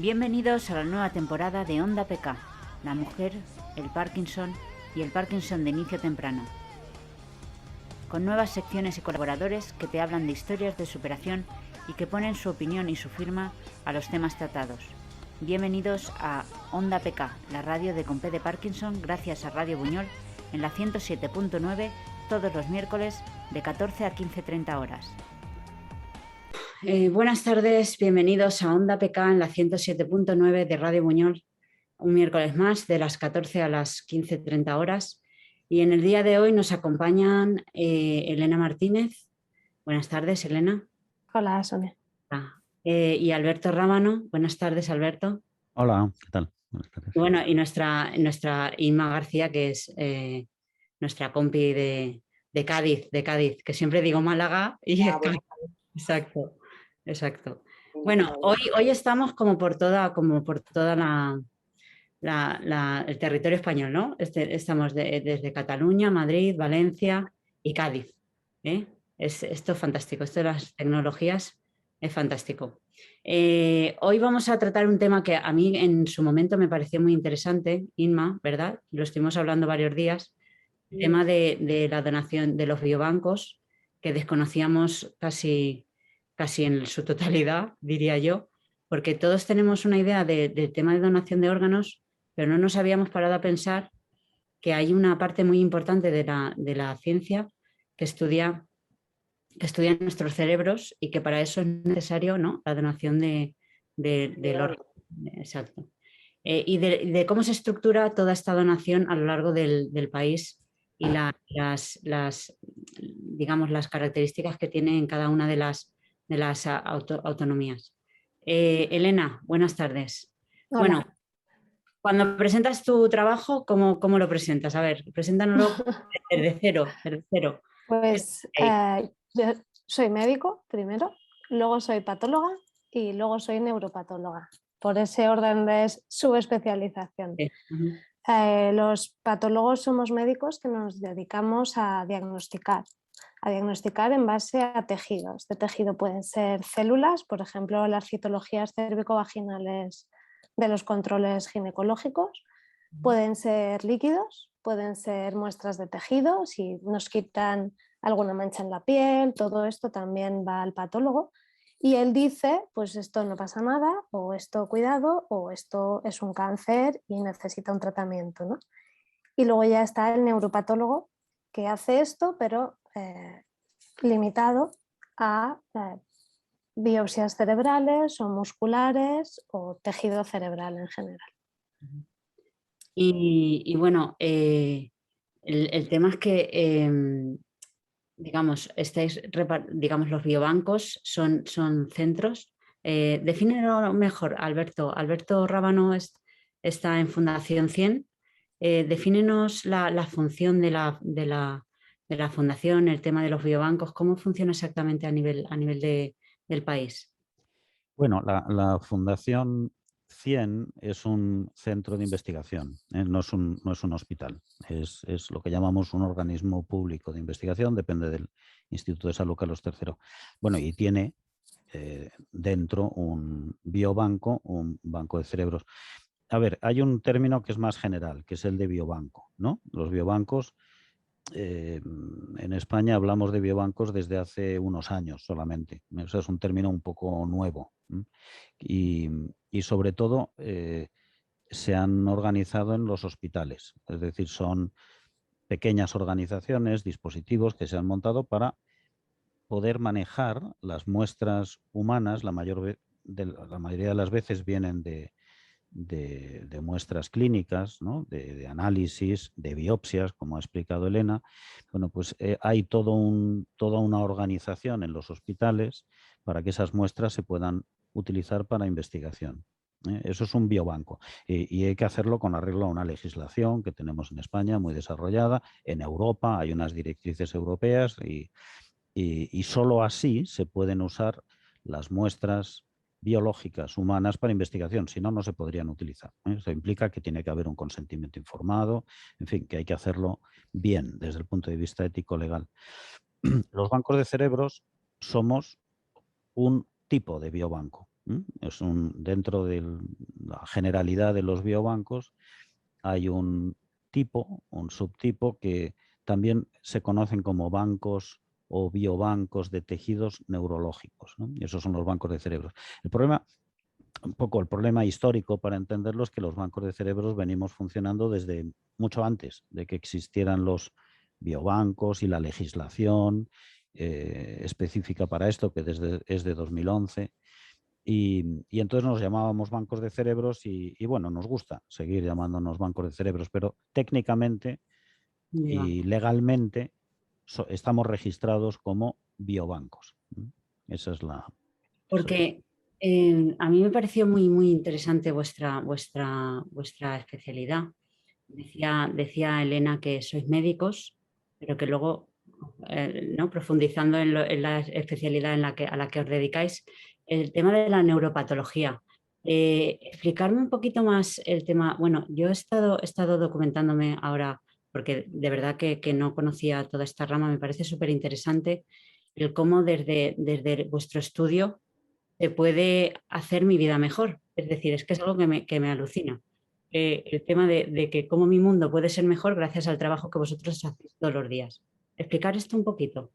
Bienvenidos a la nueva temporada de Onda PK, la mujer, el Parkinson y el Parkinson de inicio temprano. Con nuevas secciones y colaboradores que te hablan de historias de superación y que ponen su opinión y su firma a los temas tratados. Bienvenidos a Onda PK, la radio de Con P de Parkinson, gracias a Radio Buñol, en la 107.9, todos los miércoles de 14 a 15:30 horas. Buenas tardes, bienvenidos a Onda PK en la 107.9 de Radio Buñol, un miércoles más de las 14 a las 15:30 horas. Y en el día de hoy nos acompañan Elena Martínez. Buenas tardes, Elena. Hola, Sonia. Y Alberto Rábano. Buenas tardes, Alberto. Hola, ¿qué tal? Buenas tardes. Bueno, y nuestra Inma García, que es nuestra compi de Cádiz, que siempre digo Málaga y es Cádiz. Exacto. Bueno, hoy estamos como por toda el territorio español, ¿no? Estamos desde Cataluña, Madrid, Valencia y Cádiz. Esto es fantástico, esto de las tecnologías es fantástico. Hoy vamos a tratar un tema que a mí en su momento me pareció muy interesante, Inma, ¿verdad? Lo estuvimos hablando varios días, el tema de la donación de los biobancos, que desconocíamos casi en su totalidad, diría yo, porque todos tenemos una idea del tema de donación de órganos, pero no nos habíamos parado a pensar que hay una parte muy importante de la ciencia que estudia nuestros cerebros y que para eso es necesario, ¿no?, la donación del órgano. Exacto. Y de cómo se estructura toda esta donación a lo largo del país y digamos, las características que tiene en cada una de las autonomías. Elena, buenas tardes. Hola. Bueno, cuando presentas tu trabajo, ¿cómo lo presentas? A ver, preséntanoslo desde cero. Pues yo soy médico primero, luego soy patóloga y luego soy neuropatóloga, por ese orden de subespecialización. Los patólogos somos médicos que nos dedicamos a diagnosticar en base a tejidos. Este tejido pueden ser células, por ejemplo, las citologías cérvico-vaginales de los controles ginecológicos, pueden ser líquidos, pueden ser muestras de tejido, si nos quitan alguna mancha en la piel, todo esto también va al patólogo y él dice, pues esto no pasa nada, o esto cuidado, o esto es un cáncer y necesita un tratamiento, ¿no? Y luego ya está el neuropatólogo que hace esto, pero limitado a biopsias cerebrales o musculares o tejido cerebral en general. Y bueno, el tema es que, digamos, los biobancos son centros. Defínelo mejor, Alberto. Alberto Rábano está en Fundación 100. Defínenos la función de la fundación, el tema de los biobancos, ¿cómo funciona exactamente a nivel del país? Bueno, la Fundación 100 es un centro de investigación, no es un hospital, es lo que llamamos un organismo público de investigación, depende del Instituto de Salud Carlos III. Bueno, y tiene dentro un biobanco, un banco de cerebros. A ver, hay un término que es más general, que es el de biobanco, ¿no? Los biobancos, en España hablamos de biobancos desde hace unos años solamente. O sea, es un término un poco nuevo. Y sobre todo se han organizado en los hospitales. Es decir, son pequeñas organizaciones, dispositivos que se han montado para poder manejar las muestras humanas. La mayoría de las veces vienen de muestras clínicas, ¿no?, de análisis, de biopsias, como ha explicado Elena. Bueno, pues hay toda una organización en los hospitales para que esas muestras se puedan utilizar para investigación. Eso es un biobanco y hay que hacerlo con arreglo a una legislación que tenemos en España muy desarrollada. En Europa hay unas directrices europeas y solo así se pueden usar las muestras biológicas humanas para investigación, si no, no se podrían utilizar. Eso implica que tiene que haber un consentimiento informado, en fin, que hay que hacerlo bien desde el punto de vista ético-legal. Los bancos de cerebros somos un tipo de biobanco. Dentro de la generalidad de los biobancos hay un subtipo que también se conocen como bancos o biobancos de tejidos neurológicos, ¿no? Y esos son los bancos de cerebros. El problema histórico para entenderlo es que los bancos de cerebros venimos funcionando desde mucho antes de que existieran los biobancos y la legislación específica para esto, que es de 2011. Y entonces nos llamábamos bancos de cerebros y bueno, nos gusta seguir llamándonos bancos de cerebros, pero técnicamente y legalmente estamos registrados como biobancos. Esa es la... Porque a mí me pareció muy interesante vuestra especialidad. Decía Elena que sois médicos, pero que luego, ¿no? Profundizando en la especialidad a la que os dedicáis, el tema de la neuropatología. Explicarme un poquito más el tema. Bueno, yo he estado documentándome ahora, porque de verdad que no conocía toda esta rama, me parece súper interesante el cómo desde vuestro estudio se puede hacer mi vida mejor. Es decir, es que es algo que me alucina. El tema de que cómo mi mundo puede ser mejor gracias al trabajo que vosotros hacéis todos los días. Explicar esto un poquito.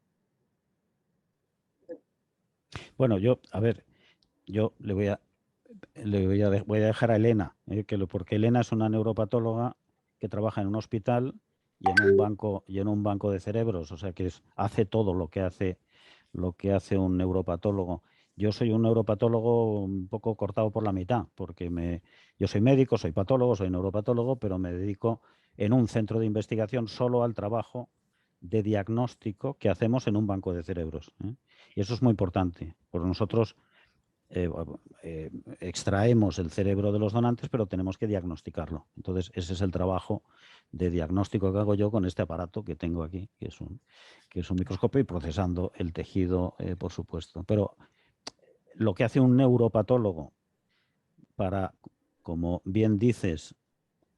Bueno, yo voy a dejar a Elena, porque Elena es una neuropatóloga que trabaja en un hospital y en un banco de cerebros, o sea que hace todo lo que hace un neuropatólogo. Yo soy un neuropatólogo un poco cortado por la mitad, porque yo soy médico, soy patólogo, soy neuropatólogo, pero me dedico en un centro de investigación solo al trabajo de diagnóstico que hacemos en un banco de cerebros. Y eso es muy importante, porque nosotros extraemos el cerebro de los donantes, pero tenemos que diagnosticarlo. Entonces, ese es el trabajo de diagnóstico que hago yo con este aparato que tengo aquí, que es un microscopio, y procesando el tejido, por supuesto. Pero lo que hace un neuropatólogo para, como bien dices,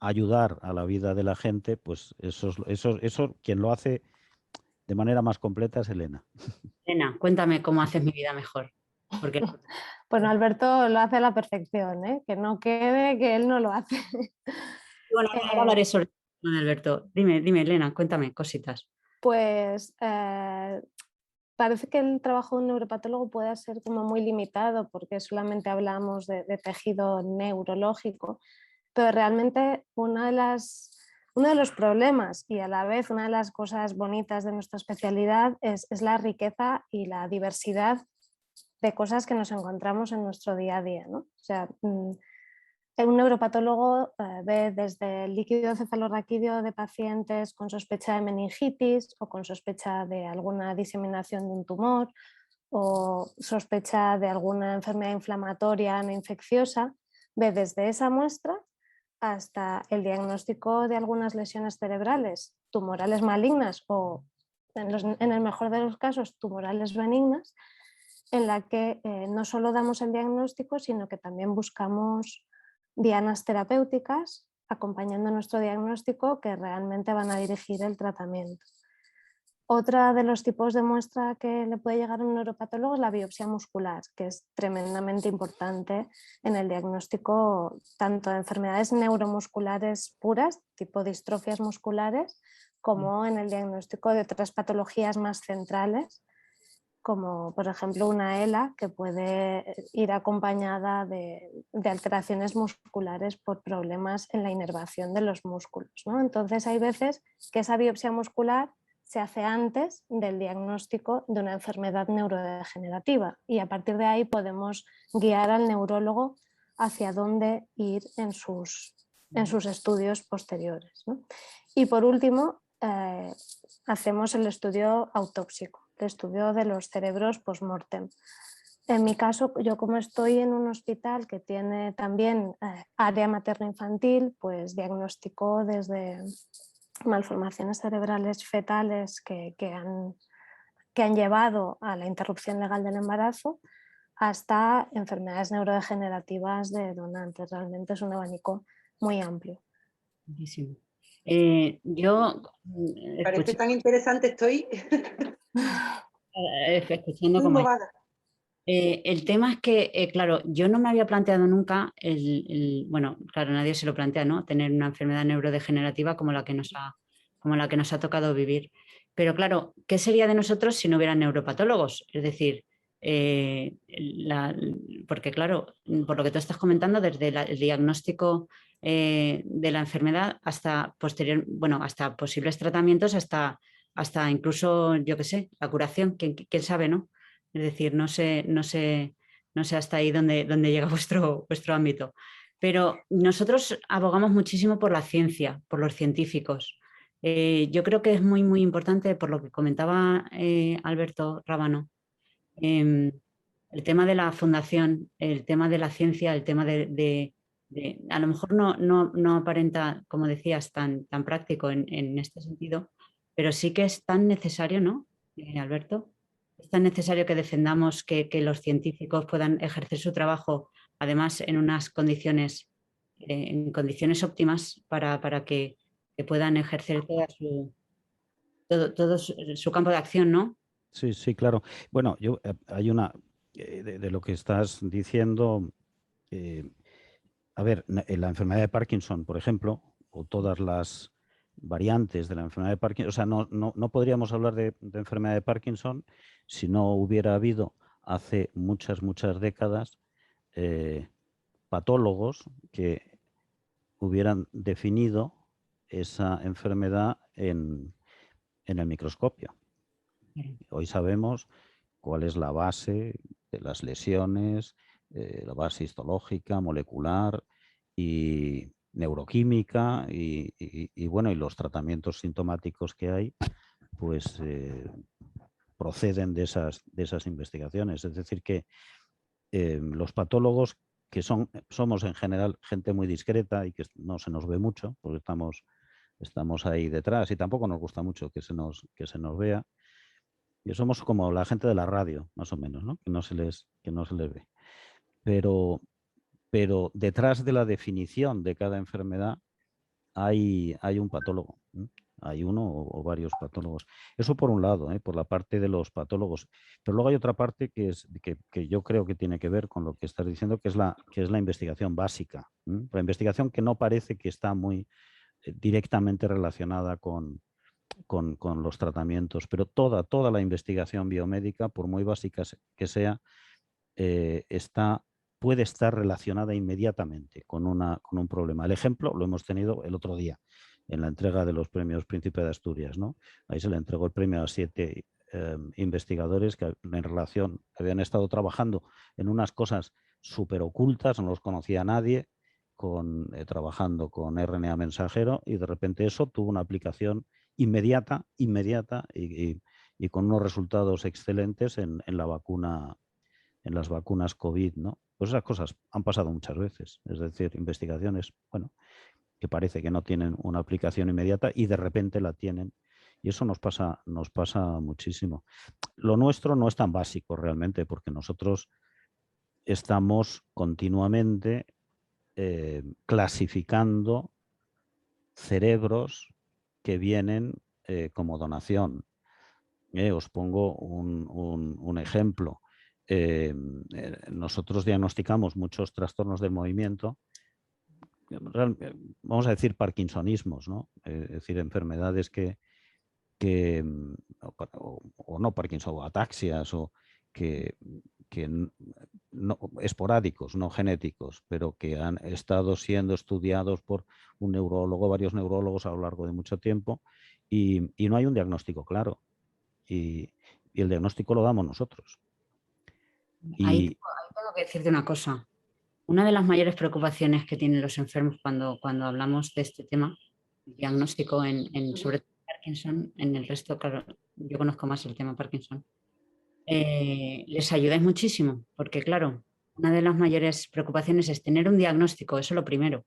ayudar a la vida de la gente, pues eso quien lo hace de manera más completa es Elena. Elena, cuéntame cómo haces mi vida mejor. Porque... Bueno, Alberto lo hace a la perfección, ¿eh? Que no quede que él no lo hace. Bueno, ahora hablaré sobre Alberto. Dime, Elena, cuéntame cositas. Pues parece que el trabajo de un neuropatólogo puede ser como muy limitado porque solamente hablamos de tejido neurológico, pero realmente uno de los problemas y a la vez una de las cosas bonitas de nuestra especialidad es la riqueza y la diversidad de cosas que nos encontramos en nuestro día a día, ¿no? O sea, un neuropatólogo ve desde el líquido cefalorraquídeo de pacientes con sospecha de meningitis o con sospecha de alguna diseminación de un tumor o sospecha de alguna enfermedad inflamatoria no infecciosa, ve desde esa muestra hasta el diagnóstico de algunas lesiones cerebrales, tumorales malignas o, en el mejor de los casos, tumorales benignas, en la que no solo damos el diagnóstico, sino que también buscamos dianas terapéuticas acompañando nuestro diagnóstico que realmente van a dirigir el tratamiento. Otra de los tipos de muestra que le puede llegar a un neuropatólogo es la biopsia muscular, que es tremendamente importante en el diagnóstico tanto de enfermedades neuromusculares puras, tipo distrofias musculares, como en el diagnóstico de otras patologías más centrales, como por ejemplo una ELA, que puede ir acompañada de alteraciones musculares por problemas en la inervación de los músculos, ¿no? Entonces hay veces que esa biopsia muscular se hace antes del diagnóstico de una enfermedad neurodegenerativa y a partir de ahí podemos guiar al neurólogo hacia dónde ir en sus estudios posteriores, ¿no? Y por último, hacemos el estudio autópsico, el estudio de los cerebros post-mortem. En mi caso, yo como estoy en un hospital que tiene también área materno-infantil, pues diagnostico desde malformaciones cerebrales fetales que han llevado a la interrupción legal del embarazo hasta enfermedades neurodegenerativas de donantes. Realmente es un abanico muy amplio. Buenísimo. Parece tan interesante, estoy escuchando muy como... movada. El tema es que, claro, yo no me había planteado nunca bueno, claro, nadie se lo plantea, ¿no? Tener una enfermedad neurodegenerativa como la que nos ha tocado vivir. Pero claro, ¿qué sería de nosotros si no hubiera neuropatólogos? Es decir, porque claro, por lo que tú estás comentando, desde el diagnóstico de la enfermedad hasta bueno, hasta posibles tratamientos, hasta incluso, yo qué sé, la curación, quién sabe, ¿no? Es decir, no sé hasta ahí dónde llega vuestro ámbito. Pero nosotros abogamos muchísimo por la ciencia, por los científicos. Yo creo que es muy, muy importante, por lo que comentaba Alberto Rábano, em, el tema de la fundación, el tema de la ciencia, el tema a lo mejor no aparenta, como decías, tan práctico en este sentido, pero sí que es tan necesario, ¿no, Alberto? Es tan necesario que defendamos que los científicos puedan ejercer su trabajo, además en condiciones óptimas para que puedan ejercer todo su campo de acción, ¿no? Sí, sí, claro. Bueno, hay una, de lo que estás diciendo, a ver, la enfermedad de Parkinson, por ejemplo, o todas las variantes de la enfermedad de Parkinson, o sea, no podríamos hablar de enfermedad de Parkinson si no hubiera habido hace muchas, muchas décadas patólogos que hubieran definido esa enfermedad en el microscopio. Hoy sabemos cuál es la base de las lesiones, la base histológica, molecular y neuroquímica y bueno, y los tratamientos sintomáticos que hay, pues proceden de esas investigaciones. Es decir, que los patólogos, que somos en general gente muy discreta y que no se nos ve mucho, porque estamos ahí detrás y tampoco nos gusta mucho que se nos vea. Y somos como la gente de la radio, más o menos, ¿no? Que no se les ve. Pero detrás de la definición de cada enfermedad hay un patólogo, ¿eh? Hay uno o varios patólogos. Eso por un lado, por la parte de los patólogos. Pero luego hay otra parte que yo creo que tiene que ver con lo que estás diciendo, que es la investigación básica. La investigación que no parece que está muy directamente relacionada con los tratamientos, pero toda la investigación biomédica, por muy básica que sea, puede estar relacionada inmediatamente con un problema. El ejemplo lo hemos tenido el otro día en la entrega de los premios Príncipe de Asturias, ¿no? Ahí se le entregó el premio a 7 investigadores que habían estado trabajando en unas cosas súper ocultas, no los conocía nadie, trabajando con RNA mensajero, y de repente eso tuvo una aplicación inmediata y con unos resultados excelentes en las vacunas COVID, ¿no? Pues esas cosas han pasado muchas veces. Es decir, investigaciones, bueno, que parece que no tienen una aplicación inmediata y de repente la tienen. Y eso nos pasa muchísimo. Lo nuestro no es tan básico realmente, porque nosotros estamos continuamente clasificando cerebros que vienen como donación. Os pongo un ejemplo. Nosotros diagnosticamos muchos trastornos del movimiento, vamos a decir parkinsonismos, ¿no? Es decir, enfermedades o no Parkinson, o ataxias, o que no, esporádicos, no genéticos, pero que han estado siendo estudiados por un neurólogo, varios neurólogos a lo largo de mucho tiempo, y no hay un diagnóstico claro. Y el diagnóstico lo damos nosotros. Ahí tengo que decirte una cosa. Una de las mayores preocupaciones que tienen los enfermos cuando hablamos de este tema, diagnóstico sobre todo Parkinson, en el resto, claro, yo conozco más el tema Parkinson, les ayudáis muchísimo, porque claro, una de las mayores preocupaciones es tener un diagnóstico, eso es lo primero,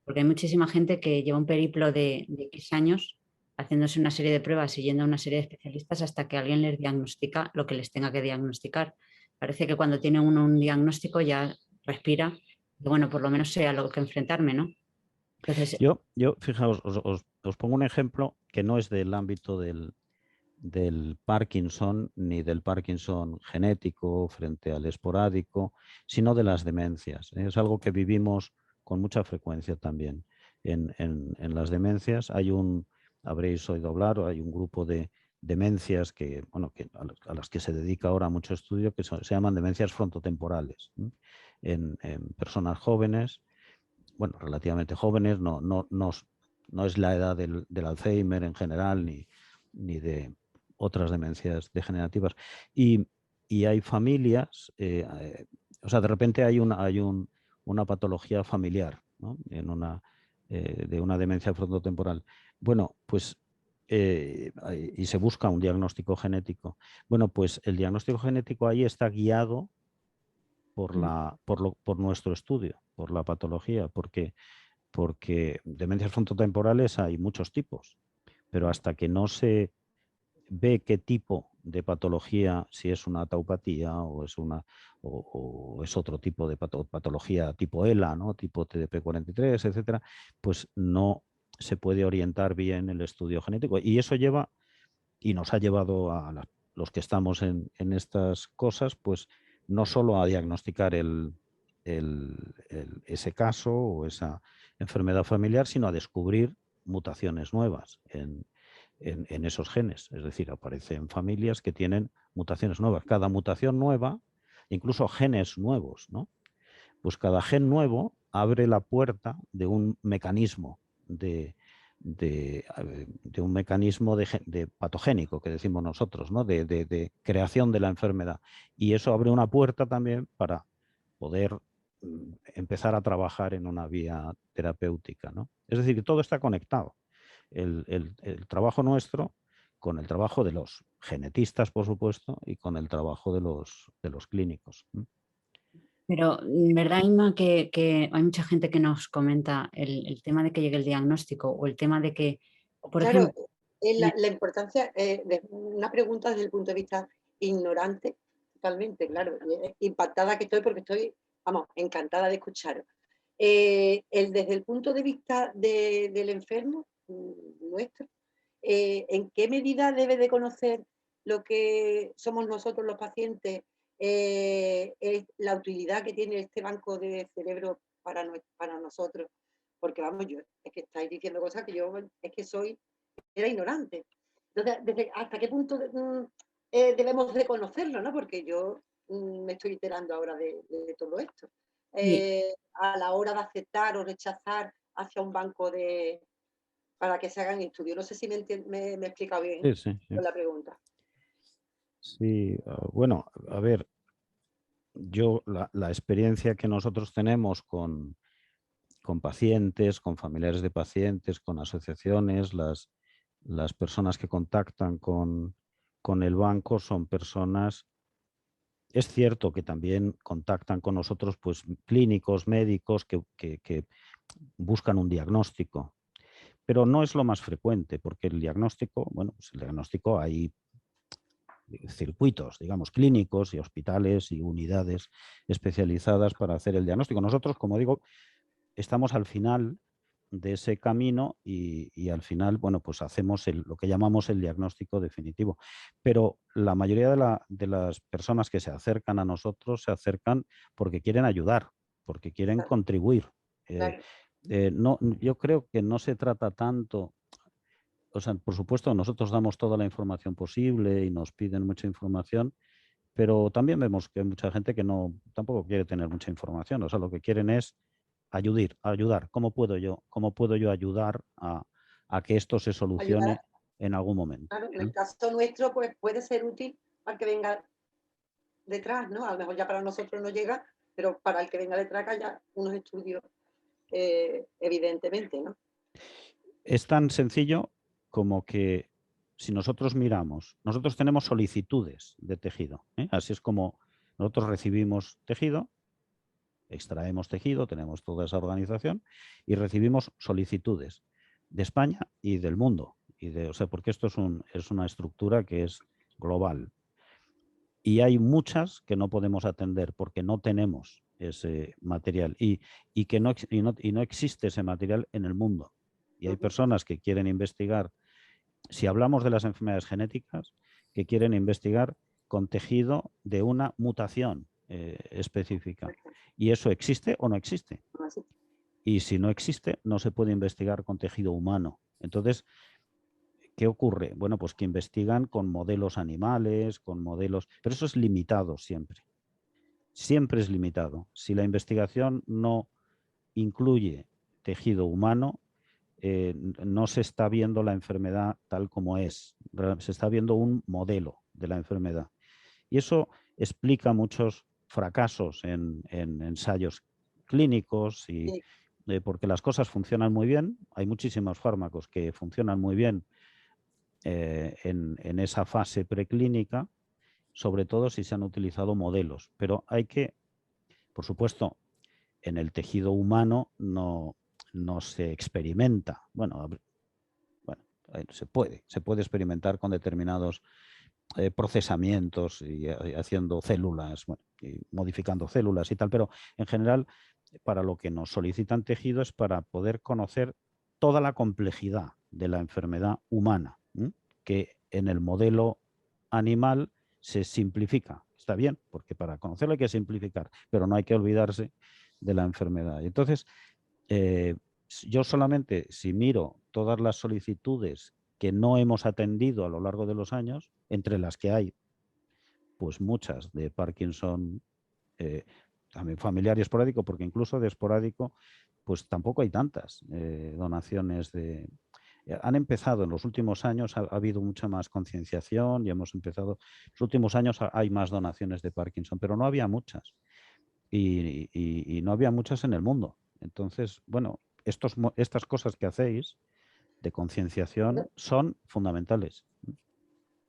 porque hay muchísima gente que lleva un periplo de X años haciéndose una serie de pruebas y yendo a una serie de especialistas hasta que alguien les diagnostica lo que les tenga que diagnosticar. Parece que cuando tiene uno un diagnóstico ya respira, y bueno, por lo menos sé a lo que enfrentarme, ¿no? Entonces, yo fijaos, os pongo un ejemplo que no es del ámbito del del Parkinson ni del Parkinson genético frente al esporádico, sino de las demencias. Es algo que vivimos con mucha frecuencia también. En las demencias habréis oído hablar, o hay un grupo de demencias a las que se dedica ahora mucho estudio, que se llaman demencias frontotemporales. En personas jóvenes, bueno, relativamente jóvenes, no es la edad del Alzheimer en general, ni de otras demencias degenerativas. Y hay familias, o sea, de repente hay una patología familiar, ¿no? De una demencia frontotemporal. Bueno, pues, y se busca un diagnóstico genético. Bueno, pues el diagnóstico genético ahí está guiado por nuestro estudio, por la patología, porque demencias frontotemporales hay muchos tipos, pero hasta que no se ve qué tipo de patología, si es una taupatía o es otro tipo de patología tipo ELA, ¿no? Tipo TDP43, etcétera, pues no se puede orientar bien el estudio genético. Y eso lleva, y nos ha llevado a los que estamos en estas cosas, pues no solo a diagnosticar ese caso o esa enfermedad familiar, sino a descubrir mutaciones nuevas en esos genes. Es decir, aparecen familias que tienen mutaciones nuevas. Cada mutación nueva, incluso genes nuevos, ¿no? Pues cada gen nuevo abre la puerta de un mecanismo de un mecanismo de patogénico, que decimos nosotros, ¿no? De creación de la enfermedad. Y eso abre una puerta también para poder empezar a trabajar en una vía terapéutica, ¿no? Es decir, que todo está conectado. El trabajo nuestro con el trabajo de los genetistas, por supuesto, y con el trabajo de los clínicos. Pero, ¿verdad, Inma, que hay mucha gente que nos comenta el tema de que llegue el diagnóstico o el tema de que, por Claro, ejemplo... la importancia de una pregunta desde el punto de vista ignorante, totalmente, claro, impactada que estoy porque estoy, vamos, encantada de escucharos. Desde el punto de vista del enfermo nuestro, ¿en qué medida debe de conocer lo que somos nosotros los pacientes, es la utilidad que tiene este banco de cerebro para nosotros? Porque vamos, yo es que estáis diciendo cosas que yo es que era ignorante. Entonces, ¿hasta qué punto debemos de conocerlo, ¿no? Porque yo me estoy enterando ahora de todo esto. A la hora de aceptar o rechazar hacia un banco para que se hagan estudios. No sé si me he explicado bien Sí. con la pregunta. Sí, bueno, a ver, yo la experiencia que nosotros tenemos con pacientes, con familiares de pacientes, con asociaciones, las personas que contactan con el banco son personas, es cierto que también contactan con nosotros pues clínicos, médicos que buscan un diagnóstico, pero no es lo más frecuente porque el diagnóstico, bueno, pues el diagnóstico hay circuitos, digamos, clínicos y hospitales y unidades especializadas para hacer el diagnóstico. Nosotros, como digo, estamos al final de ese camino y al final, bueno, pues hacemos lo que llamamos el diagnóstico definitivo. Pero la mayoría de las personas que se acercan a nosotros se acercan porque quieren ayudar, porque quieren contribuir. Claro. No, yo creo que no se trata tanto. O sea, por supuesto, nosotros damos toda la información posible y nos piden mucha información, pero también vemos que hay mucha gente que tampoco quiere tener mucha información. O sea, lo que quieren es ayudar. ¿Cómo puedo yo ayudar a que esto se solucione Ayudar, en algún momento? claro, en el caso nuestro, pues puede ser útil para que venga detrás, ¿no? A lo mejor ya para nosotros no llega, pero para el que venga detrás que haya unos estudios, evidentemente, ¿no? Es tan sencillo como que si nosotros miramos, nosotros tenemos solicitudes de tejido, ¿eh? Así es como nosotros recibimos tejido, extraemos tejido, tenemos toda esa organización y recibimos solicitudes de España y del mundo. O sea, porque esto es una estructura que es global. Y hay muchas que no podemos atender porque no tenemos ese material y no existe ese material en el mundo. Y hay personas que quieren investigar si hablamos de las enfermedades genéticas que quieren investigar con tejido de una mutación específica. ¿Y eso existe o no existe? Y si no existe, no se puede investigar con tejido humano. Entonces, ¿qué ocurre? Bueno, pues que investigan con modelos animales, con modelos... Pero eso es limitado siempre. Siempre es limitado. Si la investigación no incluye tejido humano, no se está viendo la enfermedad tal como es. Se está viendo un modelo de la enfermedad. Y eso explica muchos fracasos en ensayos clínicos y porque las cosas funcionan muy bien. Hay muchísimos fármacos que funcionan muy bien en esa fase preclínica, sobre todo si se han utilizado modelos. Pero hay que, por supuesto, en el tejido humano no se experimenta. Bueno, se puede experimentar con determinados procesamientos y haciendo células, bueno, y modificando células y tal, pero en general para lo que nos solicitan tejido es para poder conocer toda la complejidad de la enfermedad humana, que en el modelo animal se simplifica. Está bien, porque para conocerlo hay que simplificar, pero no hay que olvidarse de la enfermedad. Y entonces, yo solamente, si miro todas las solicitudes que no hemos atendido a lo largo de los años, entre las que hay pues muchas de Parkinson, también familiar y esporádico, porque incluso de esporádico pues tampoco hay tantas donaciones de... Han empezado en los últimos años, ha habido mucha más concienciación y hemos empezado, en los últimos años hay más donaciones de Parkinson, pero no había muchas y no había muchas en el mundo. Entonces, bueno, estas cosas que hacéis de concienciación son fundamentales.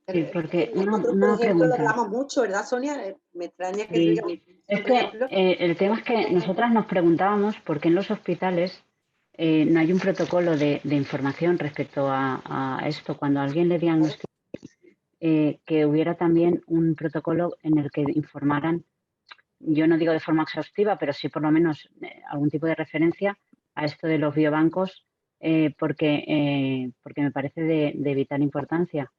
Sí, porque Nosotros, por ejemplo, lo hablamos mucho, ¿verdad, Sonia? Me extraña que sí. tú digas, Es que el tema es que nosotras nos preguntábamos por qué en los hospitales no hay un protocolo de información respecto a esto. Cuando a alguien le diagnostica, que hubiera también un protocolo en el que informaran, yo no digo de forma exhaustiva, pero sí por lo menos algún tipo de referencia a esto de los biobancos, porque me parece de vital importancia.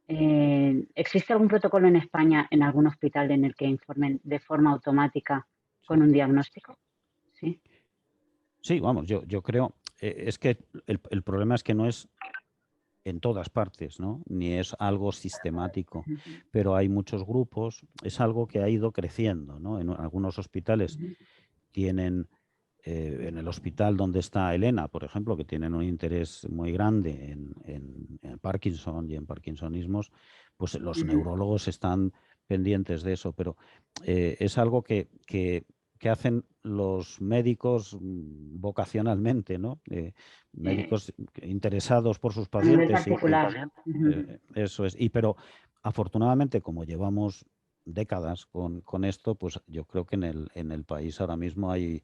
¿Existe algún protocolo en España, en algún hospital, en el que informen de forma automática con un diagnóstico? Sí. Sí, vamos, yo creo, es que el problema es que no es en todas partes, ¿no? Ni es algo sistemático, pero hay muchos grupos, es algo que ha ido creciendo, ¿no? En algunos hospitales tienen, en el hospital donde está Elena, por ejemplo, que tienen un interés muy grande en Parkinson y en parkinsonismos, pues los neurólogos están pendientes de eso, pero es algo que hacen los médicos vocacionalmente, ¿no? Médicos interesados por sus pacientes. Eso es. Pero afortunadamente, como llevamos décadas con esto, pues yo creo que en el país ahora mismo hay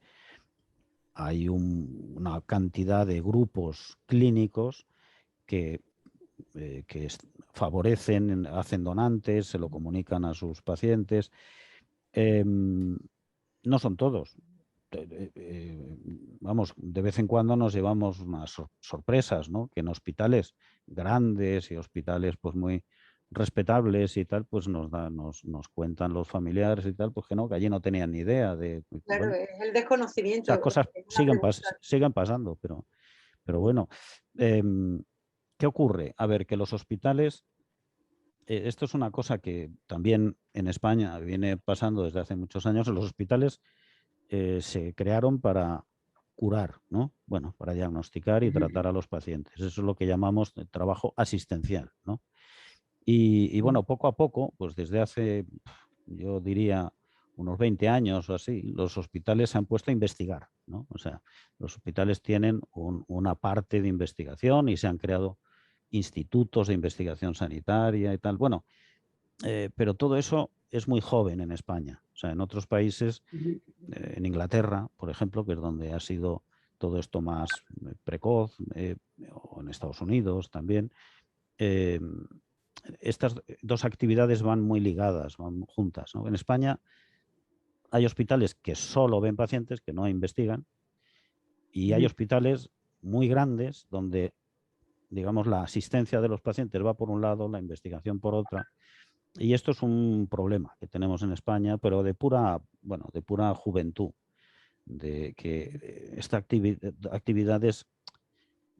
una cantidad de grupos clínicos que favorecen, hacen donantes, se lo comunican a sus pacientes. No son todos. Vamos, de vez en cuando nos llevamos unas sorpresas, ¿no? Que en hospitales grandes y hospitales pues muy respetables y tal, pues nos cuentan los familiares y tal, pues que no, que allí no tenían ni idea de... Claro, bueno, es el desconocimiento. esas cosas siguen pasando, pero bueno. ¿Qué ocurre? A ver, que los hospitales... esto es una cosa que también en España viene pasando desde hace muchos años. Los hospitales se crearon para curar, ¿no? Bueno, para diagnosticar y tratar a los pacientes. Eso es lo que llamamos trabajo asistencial, ¿no? Y bueno, poco a poco, pues desde hace, yo diría, unos 20 años o así, los hospitales se han puesto a investigar, ¿no? O sea, los hospitales tienen una parte de investigación y se han creado institutos de investigación sanitaria y tal. Bueno, pero todo eso es muy joven en España. O sea, en otros países, en Inglaterra, por ejemplo, que es donde ha sido todo esto más precoz, o en Estados Unidos también, estas dos actividades van muy ligadas, van juntas, ¿no? En España hay hospitales que solo ven pacientes, que no investigan, y hay hospitales muy grandes donde digamos, la asistencia de los pacientes va por un lado, la investigación por otra. Y esto es un problema que tenemos en España, pero de pura juventud, de que estas actividades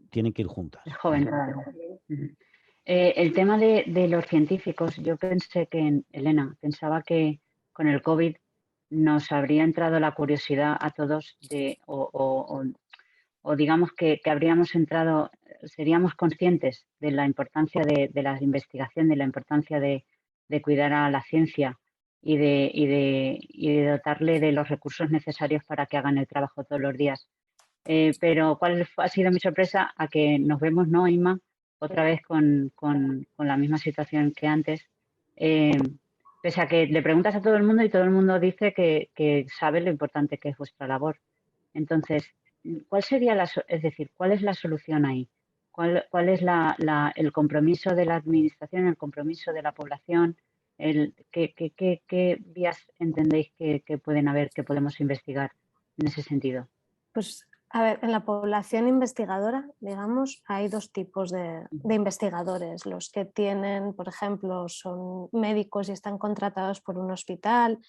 tienen que ir juntas. Es joven todavía. El tema de los científicos, yo pensé que, Elena, pensaba que con el COVID nos habría entrado la curiosidad a todos o digamos que habríamos entrado, seríamos conscientes de la importancia de la investigación, de la importancia de cuidar a la ciencia y de dotarle de los recursos necesarios para que hagan el trabajo todos los días. Pero ¿cuál ha sido mi sorpresa? A que nos vemos, ¿no, Inma? Otra vez con la misma situación que antes. Pese a que le preguntas a todo el mundo y todo el mundo dice que sabe lo importante que es vuestra labor. Entonces, ¿cuál sería cuál es la solución ahí? ¿Cuál es el compromiso de la administración, el compromiso de la población? ¿Qué vías entendéis que pueden haber, que podemos investigar en ese sentido? Pues, a ver, en la población investigadora, digamos, hay dos tipos de investigadores. Los que tienen, por ejemplo, son médicos y están contratados por un hospital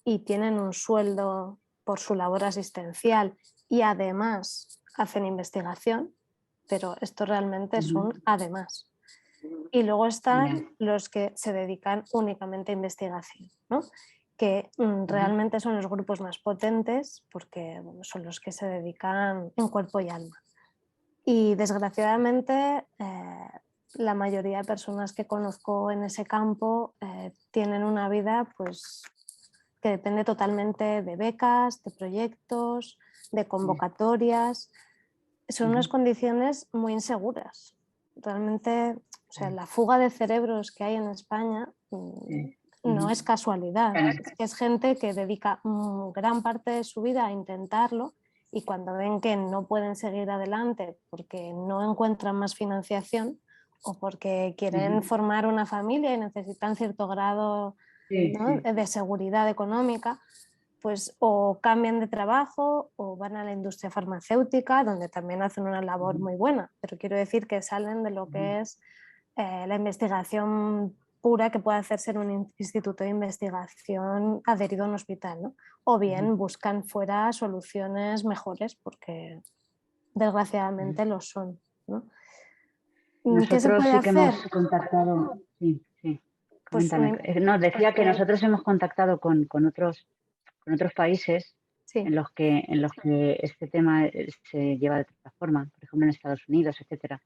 y tienen un sueldo por su labor asistencial y además hacen investigación, pero esto realmente es un además. Y luego están los que se dedican únicamente a investigación, ¿no? Que realmente son los grupos más potentes porque bueno, son los que se dedican en cuerpo y alma. Y desgraciadamente la mayoría de personas que conozco en ese campo tienen una vida pues, que depende totalmente de becas, de proyectos, de convocatorias. Son unas condiciones muy inseguras. Realmente, o sea, la fuga de cerebros que hay en España no es casualidad. Es gente que dedica gran parte de su vida a intentarlo y cuando ven que no pueden seguir adelante porque no encuentran más financiación o porque quieren formar una familia y necesitan cierto grado de seguridad económica, pues o cambian de trabajo o van a la industria farmacéutica, donde también hacen una labor muy buena, pero quiero decir que salen de lo que es la investigación pura que puede hacerse en un instituto de investigación adherido a un hospital, ¿no? O bien buscan fuera soluciones mejores porque desgraciadamente lo son, ¿no? ¿Qué se puede hacer? Hemos contactado, Pues no, decía que nosotros hemos contactado con otros países en los que este tema se lleva de otra forma, por ejemplo en Estados Unidos, etcétera,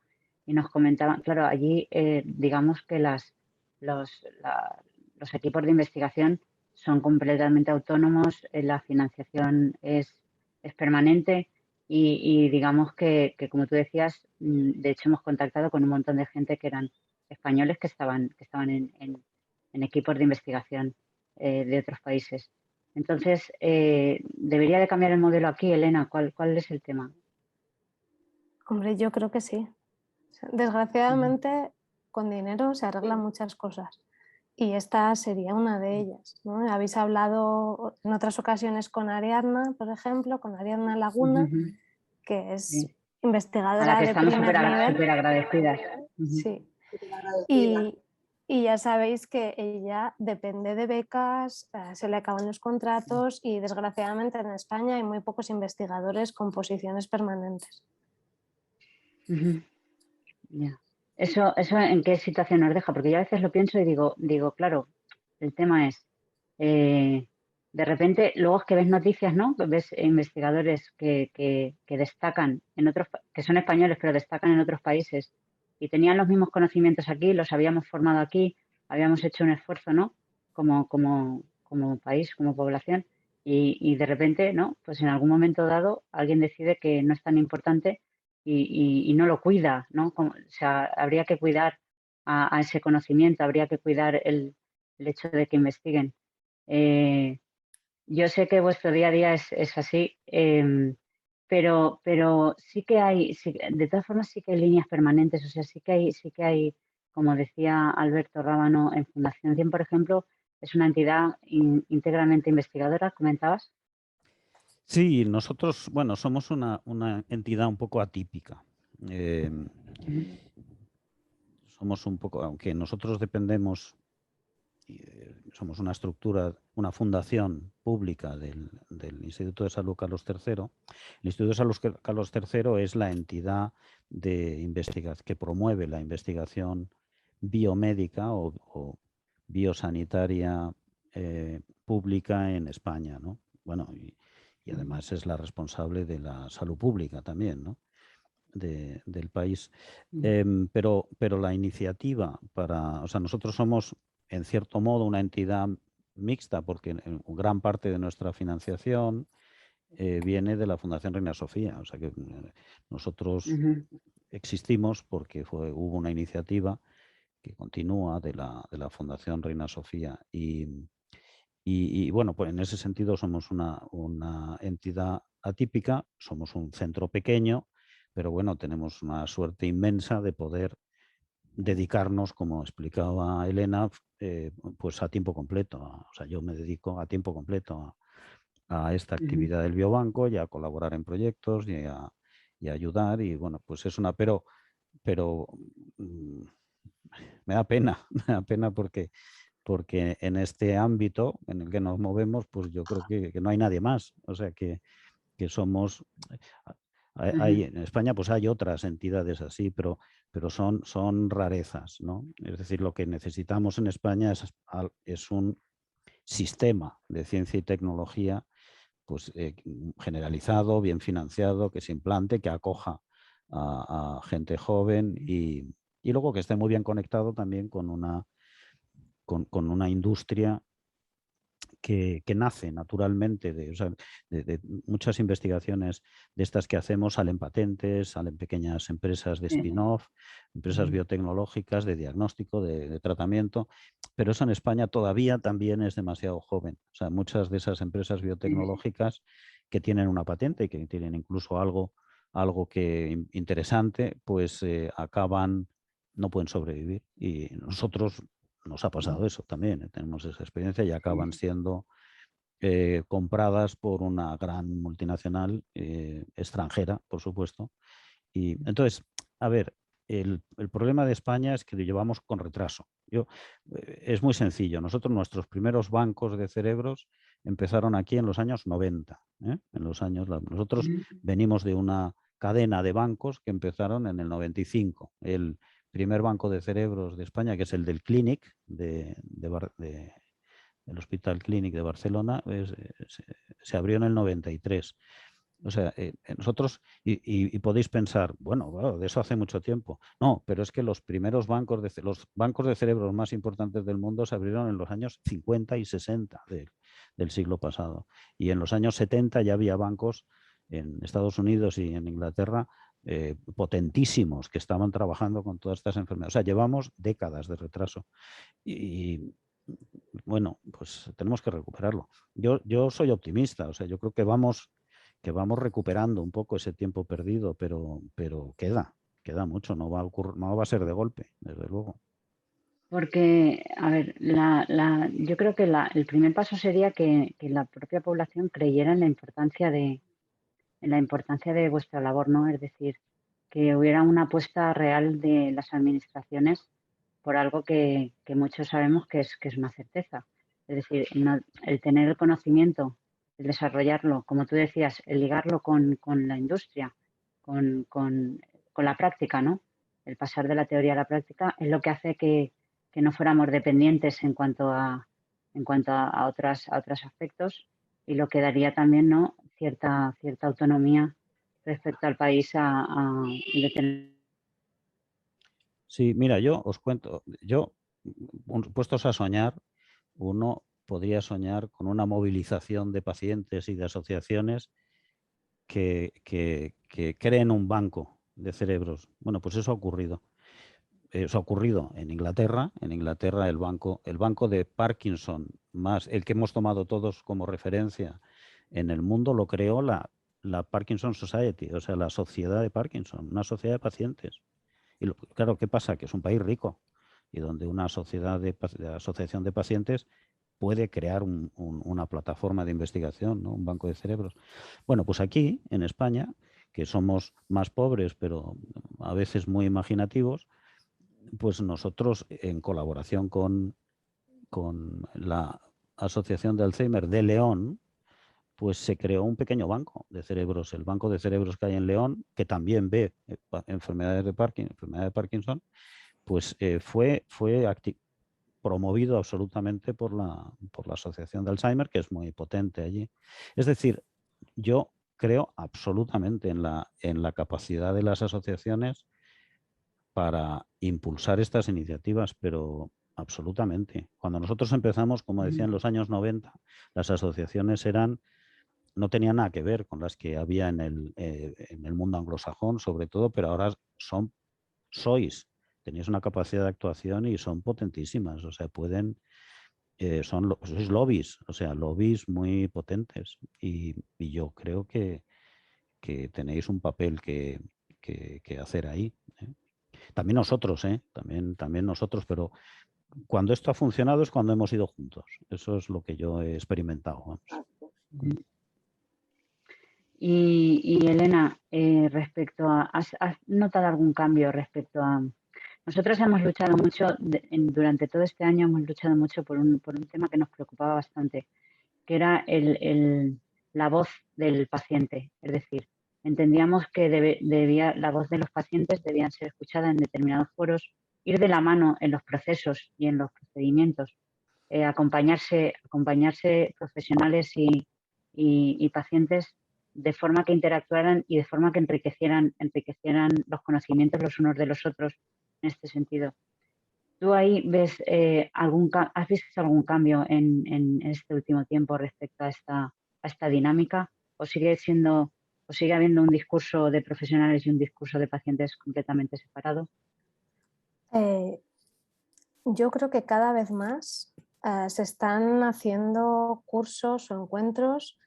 y nos comentaban, claro, allí digamos que los equipos de investigación son completamente autónomos, la financiación es permanente y digamos que como tú decías, de hecho hemos contactado con un montón de gente que eran españoles que estaban en equipos de investigación de otros países. Entonces, ¿debería de cambiar el modelo aquí, Elena? ¿Cuál es el tema? Hombre, yo creo que sí. Desgraciadamente, con dinero se arreglan muchas cosas y esta sería una de ellas, ¿no? Habéis hablado en otras ocasiones con Ariadna, por ejemplo, con Ariadna Laguna, que es investigadora a la que de estamos primer nivel. Súper agradecidas. Sí. Y ya sabéis que ella depende de becas, se le acaban los contratos y desgraciadamente en España hay muy pocos investigadores con posiciones permanentes. Ya. ¿Eso en qué situación nos deja? Porque yo a veces lo pienso y digo, claro, el tema es, de repente, luego es que ves noticias, ¿no? Ves investigadores que destacan que son españoles, pero destacan en otros países y tenían los mismos conocimientos aquí, los habíamos formado aquí, habíamos hecho un esfuerzo, ¿no? Como país, como población, y de repente, ¿no? Pues en algún momento dado alguien decide que no es tan importante y no lo cuida, ¿no? O sea, habría que cuidar a ese conocimiento, habría que cuidar el hecho de que investiguen. Yo sé que vuestro día a día es así, pero sí que hay, de todas formas sí que hay líneas permanentes, o sea, sí que hay, como decía Alberto Rábano, en Fundación 100, por ejemplo, es una entidad íntegramente investigadora, ¿comentabas? Sí, nosotros, bueno, somos una entidad un poco atípica. somos un poco, aunque nosotros dependemos, somos una estructura, una fundación pública del Instituto de Salud Carlos III. El Instituto de Salud Carlos III es la entidad de investigación que promueve la investigación biomédica o biosanitaria pública en España, ¿no? Bueno, y además es la responsable de la salud pública también, ¿no? Del país. Pero la iniciativa o sea, nosotros somos en cierto modo una entidad mixta porque gran parte de nuestra financiación viene de la Fundación Reina Sofía. O sea que nosotros existimos porque hubo una iniciativa que continúa de la Fundación Reina Sofía y bueno, pues en ese sentido somos una entidad atípica, somos un centro pequeño, pero bueno, tenemos una suerte inmensa de poder dedicarnos, como explicaba Elena, pues a tiempo completo. O sea, yo me dedico a tiempo completo a esta actividad del biobanco y a colaborar en proyectos y a ayudar. Y bueno, pues es una... Pero me da pena, porque en este ámbito en el que nos movemos, pues yo creo que no hay nadie más. O sea, que somos... en España pues hay otras entidades así, pero son rarezas, ¿no? Es decir, lo que necesitamos en España es un sistema de ciencia y tecnología pues generalizado, bien financiado, que se implante, que acoja a gente joven y luego que esté muy bien conectado también con una industria que nace naturalmente de muchas investigaciones de estas que hacemos, salen patentes, salen pequeñas empresas de spin-off, empresas biotecnológicas de diagnóstico, de tratamiento, pero eso en España todavía también es demasiado joven. O sea, muchas de esas empresas biotecnológicas que tienen una patente y que tienen incluso algo que interesante, pues no pueden sobrevivir. Y nosotros nos ha pasado eso también, tenemos esa experiencia y acaban siendo compradas por una gran multinacional extranjera, por supuesto. Y entonces, a ver, el problema de España es que lo llevamos con retraso. Es muy sencillo. Nuestros primeros bancos de cerebros empezaron aquí en los años 90. Nosotros venimos de una cadena de bancos que empezaron en el 95. El primer banco de cerebros de España, que es el del Clínic, del Hospital Clínic de Barcelona, se abrió en el 93. O sea, nosotros, y podéis pensar, bueno, de eso hace mucho tiempo. No, pero es que los primeros bancos de cerebros más importantes del mundo se abrieron en los años 50 y 60 del siglo pasado. Y en los años 70 ya había bancos en Estados Unidos y en Inglaterra potentísimos que estaban trabajando con todas estas enfermedades. O sea, llevamos décadas de retraso. Y bueno, pues tenemos que recuperarlo. Yo soy optimista, o sea, yo creo que vamos recuperando un poco ese tiempo perdido, pero queda mucho, no va a ser de golpe, desde luego. Porque, a ver, yo creo que el primer paso sería que la propia población creyera en la importancia de vuestra labor, ¿no? Es decir, que hubiera una apuesta real de las administraciones por algo que muchos sabemos que es una certeza. Es decir, el tener el conocimiento, el desarrollarlo, como tú decías, el ligarlo con la industria, con la práctica, ¿no? El pasar de la teoría a la práctica es lo que hace que no fuéramos dependientes en cuanto a otros aspectos y lo que daría también, ¿no?, cierta autonomía respecto al país Sí, mira, yo os cuento, puestos a soñar, uno podría soñar con una movilización de pacientes y de asociaciones que creen un banco de cerebros. Bueno, pues eso ha ocurrido. Eso ha ocurrido en Inglaterra. En Inglaterra el banco de Parkinson, más el que hemos tomado todos como referencia en el mundo, lo creó la Parkinson Society, o sea, la sociedad de Parkinson, una sociedad de pacientes. Y claro, ¿qué pasa? Que es un país rico y donde una sociedad de asociación de pacientes puede crear una plataforma de investigación, ¿no? Un banco de cerebros. Bueno, pues aquí, en España, que somos más pobres, pero a veces muy imaginativos, Pues nosotros, en colaboración con la Asociación de Alzheimer de León, pues se creó un pequeño banco de cerebros, el banco de cerebros que hay en León, que también ve enfermedades de Parkinson, pues fue promovido absolutamente por la Asociación de Alzheimer, que es muy potente allí. Es decir, yo creo absolutamente en la capacidad de las asociaciones para impulsar estas iniciativas, pero absolutamente. Cuando nosotros empezamos, como decía, en los años 90, las asociaciones no tenían nada que ver con las que había en el mundo anglosajón, sobre todo, pero ahora tenéis una capacidad de actuación y son potentísimas, o sea, sois lobbies, o sea, lobbies muy potentes, y yo creo que tenéis un papel que hacer ahí. También nosotros, también nosotros, pero cuando esto ha funcionado es cuando hemos ido juntos. Eso es lo que yo he experimentado. Vamos. Y Elena, respecto a, ¿has notado algún cambio respecto a... Nosotros hemos luchado mucho, durante todo este año hemos luchado mucho por un tema que nos preocupaba bastante, que era la voz del paciente. Es decir, entendíamos que la voz de los pacientes debía ser escuchada en determinados foros, ir de la mano en los procesos y en los procedimientos, acompañarse profesionales y pacientes de forma que interactuaran y de forma que enriquecieran los conocimientos los unos de los otros en este sentido. ¿Tú ahí ves has visto algún cambio en este último tiempo respecto a esta dinámica? ¿O sigue habiendo un discurso de profesionales y un discurso de pacientes completamente separado? Yo creo que cada vez más se están haciendo cursos o encuentros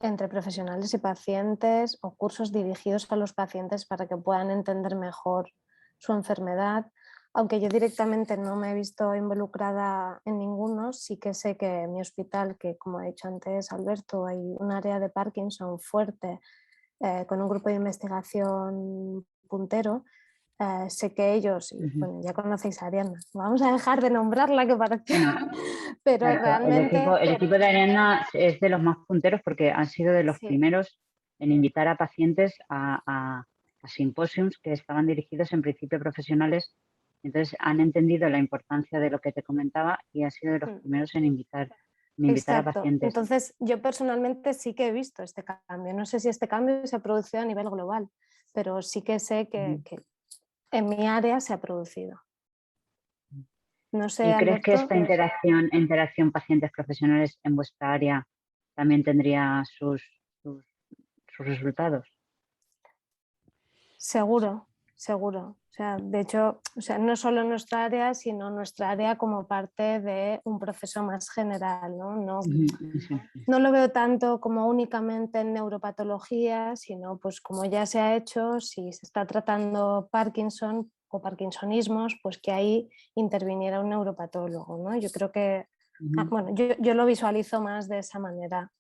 entre profesionales y pacientes, o cursos dirigidos a los pacientes para que puedan entender mejor su enfermedad. Aunque yo directamente no me he visto involucrada en ninguno, sí que sé que en mi hospital, que como ha dicho antes Alberto, hay un área de Parkinson fuerte, con un grupo de investigación puntero. Sé que ellos, bueno, ya conocéis a Ariana, vamos a dejar de nombrarla, que parece, pero Exacto. realmente... El equipo de Ariana es de los más punteros porque han sido de los primeros en invitar a pacientes a simposiums que estaban dirigidos en principio a profesionales. Entonces han entendido la importancia de lo que te comentaba y han sido de los primeros en invitar a pacientes. Entonces yo personalmente sí que he visto este cambio. No sé si este cambio se ha producido a nivel global, pero sí que sé que en mi área se ha producido. No sé, ¿Y crees Alberto, que esta interacción pacientes profesionales en vuestra área también tendría sus resultados? Seguro. O sea, de hecho, no solo nuestra área, sino nuestra área como parte de un proceso más general, ¿no? No lo veo tanto como únicamente en neuropatología, sino pues como ya se ha hecho, si se está tratando Parkinson o parkinsonismos, pues que ahí interviniera un neuropatólogo, ¿no? Yo creo que, bueno, yo lo visualizo más de esa manera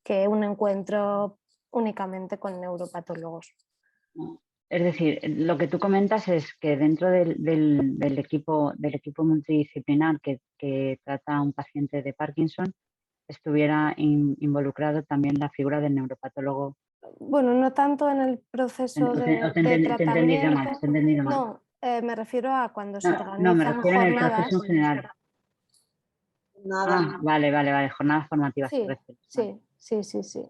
que un encuentro únicamente con neuropatólogos. Es decir, lo que tú comentas es que dentro del equipo multidisciplinar que trata a un paciente de Parkinson estuviera involucrado también la figura del neuropatólogo. Bueno, no tanto en el proceso de tratamiento. Te he entendido mal. No, me refiero a cuando se organizan no, me refiero jornadas. en el proceso en general. Nada. Vale, jornadas formativas. Sí.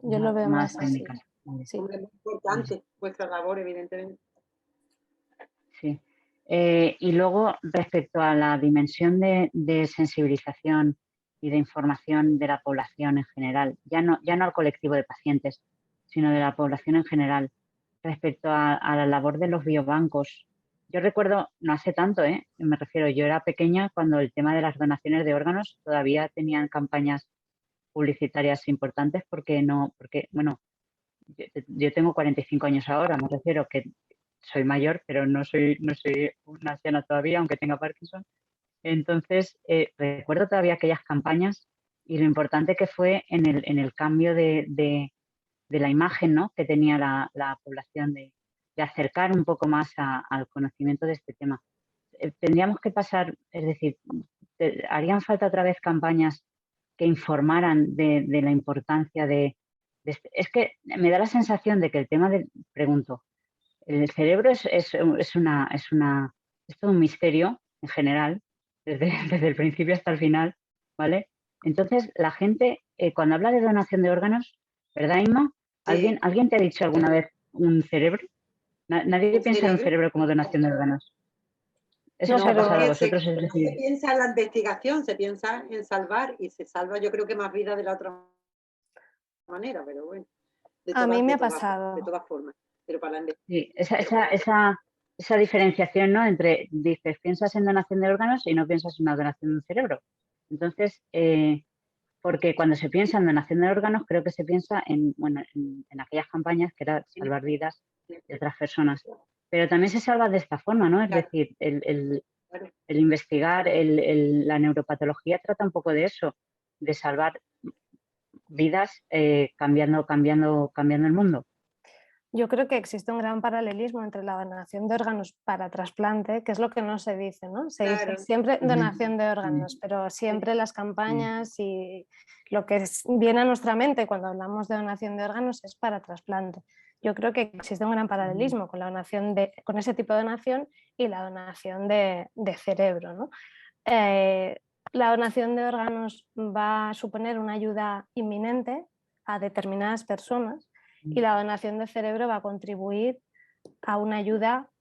Yo lo veo más técnicas. así. Hombre, muy importante vuestra labor, evidentemente. Sí. Y luego, respecto a la dimensión de sensibilización y de información de la población en general, ya no al colectivo de pacientes, sino de la población en general, respecto a la labor de los biobancos. Yo recuerdo, no hace tanto, me refiero, yo era pequeña cuando el tema de las donaciones de órganos todavía tenían campañas publicitarias importantes porque bueno, yo tengo 45 años ahora, me refiero que soy mayor, pero no soy una anciana todavía, aunque tenga Parkinson. Entonces, recuerdo todavía aquellas campañas y lo importante que fue en el cambio de la imagen, ¿no?, que tenía la población de acercar un poco más al conocimiento de este tema. tendríamos que pasar, es decir, harían falta otra vez campañas que informaran de la importancia es que me da la sensación de que el tema pregunto, el cerebro es todo un misterio en general, desde el principio hasta el final, ¿vale? Entonces, la gente, cuando habla de donación de órganos, ¿verdad, Inma? Sí. ¿Alguien te ha dicho alguna vez un cerebro? Nadie piensa en un cerebro como donación de órganos. ¿Eso os ha pasado a vosotros? Es decir, se piensa en la investigación, se piensa en salvar y se salva, yo creo que más vida de la otra manera, pero bueno. A mí me ha pasado. De todas formas. Pero para la sí, esa diferenciación, ¿no? Entre, dices, piensas en donación de órganos y no piensas en una donación de un cerebro. Entonces, porque cuando se piensa en donación de órganos, creo que se piensa en aquellas campañas que era salvar vidas de otras personas. Pero también se salva de esta forma, ¿no? Es decir, el investigar, la neuropatología trata un poco de eso, de salvar vidas cambiando el mundo. Yo creo que existe un gran paralelismo entre la donación de órganos para trasplante, que es lo que no se dice, ¿no? Se dice siempre donación de órganos, pero siempre las campañas y lo que viene a nuestra mente cuando hablamos de donación de órganos es para trasplante. Yo creo que existe un gran paralelismo con la donación con ese tipo de donación y la donación de cerebro, ¿no? La donación de órganos va a suponer una ayuda inminente a determinadas personas y la donación de cerebro va a contribuir a una ayuda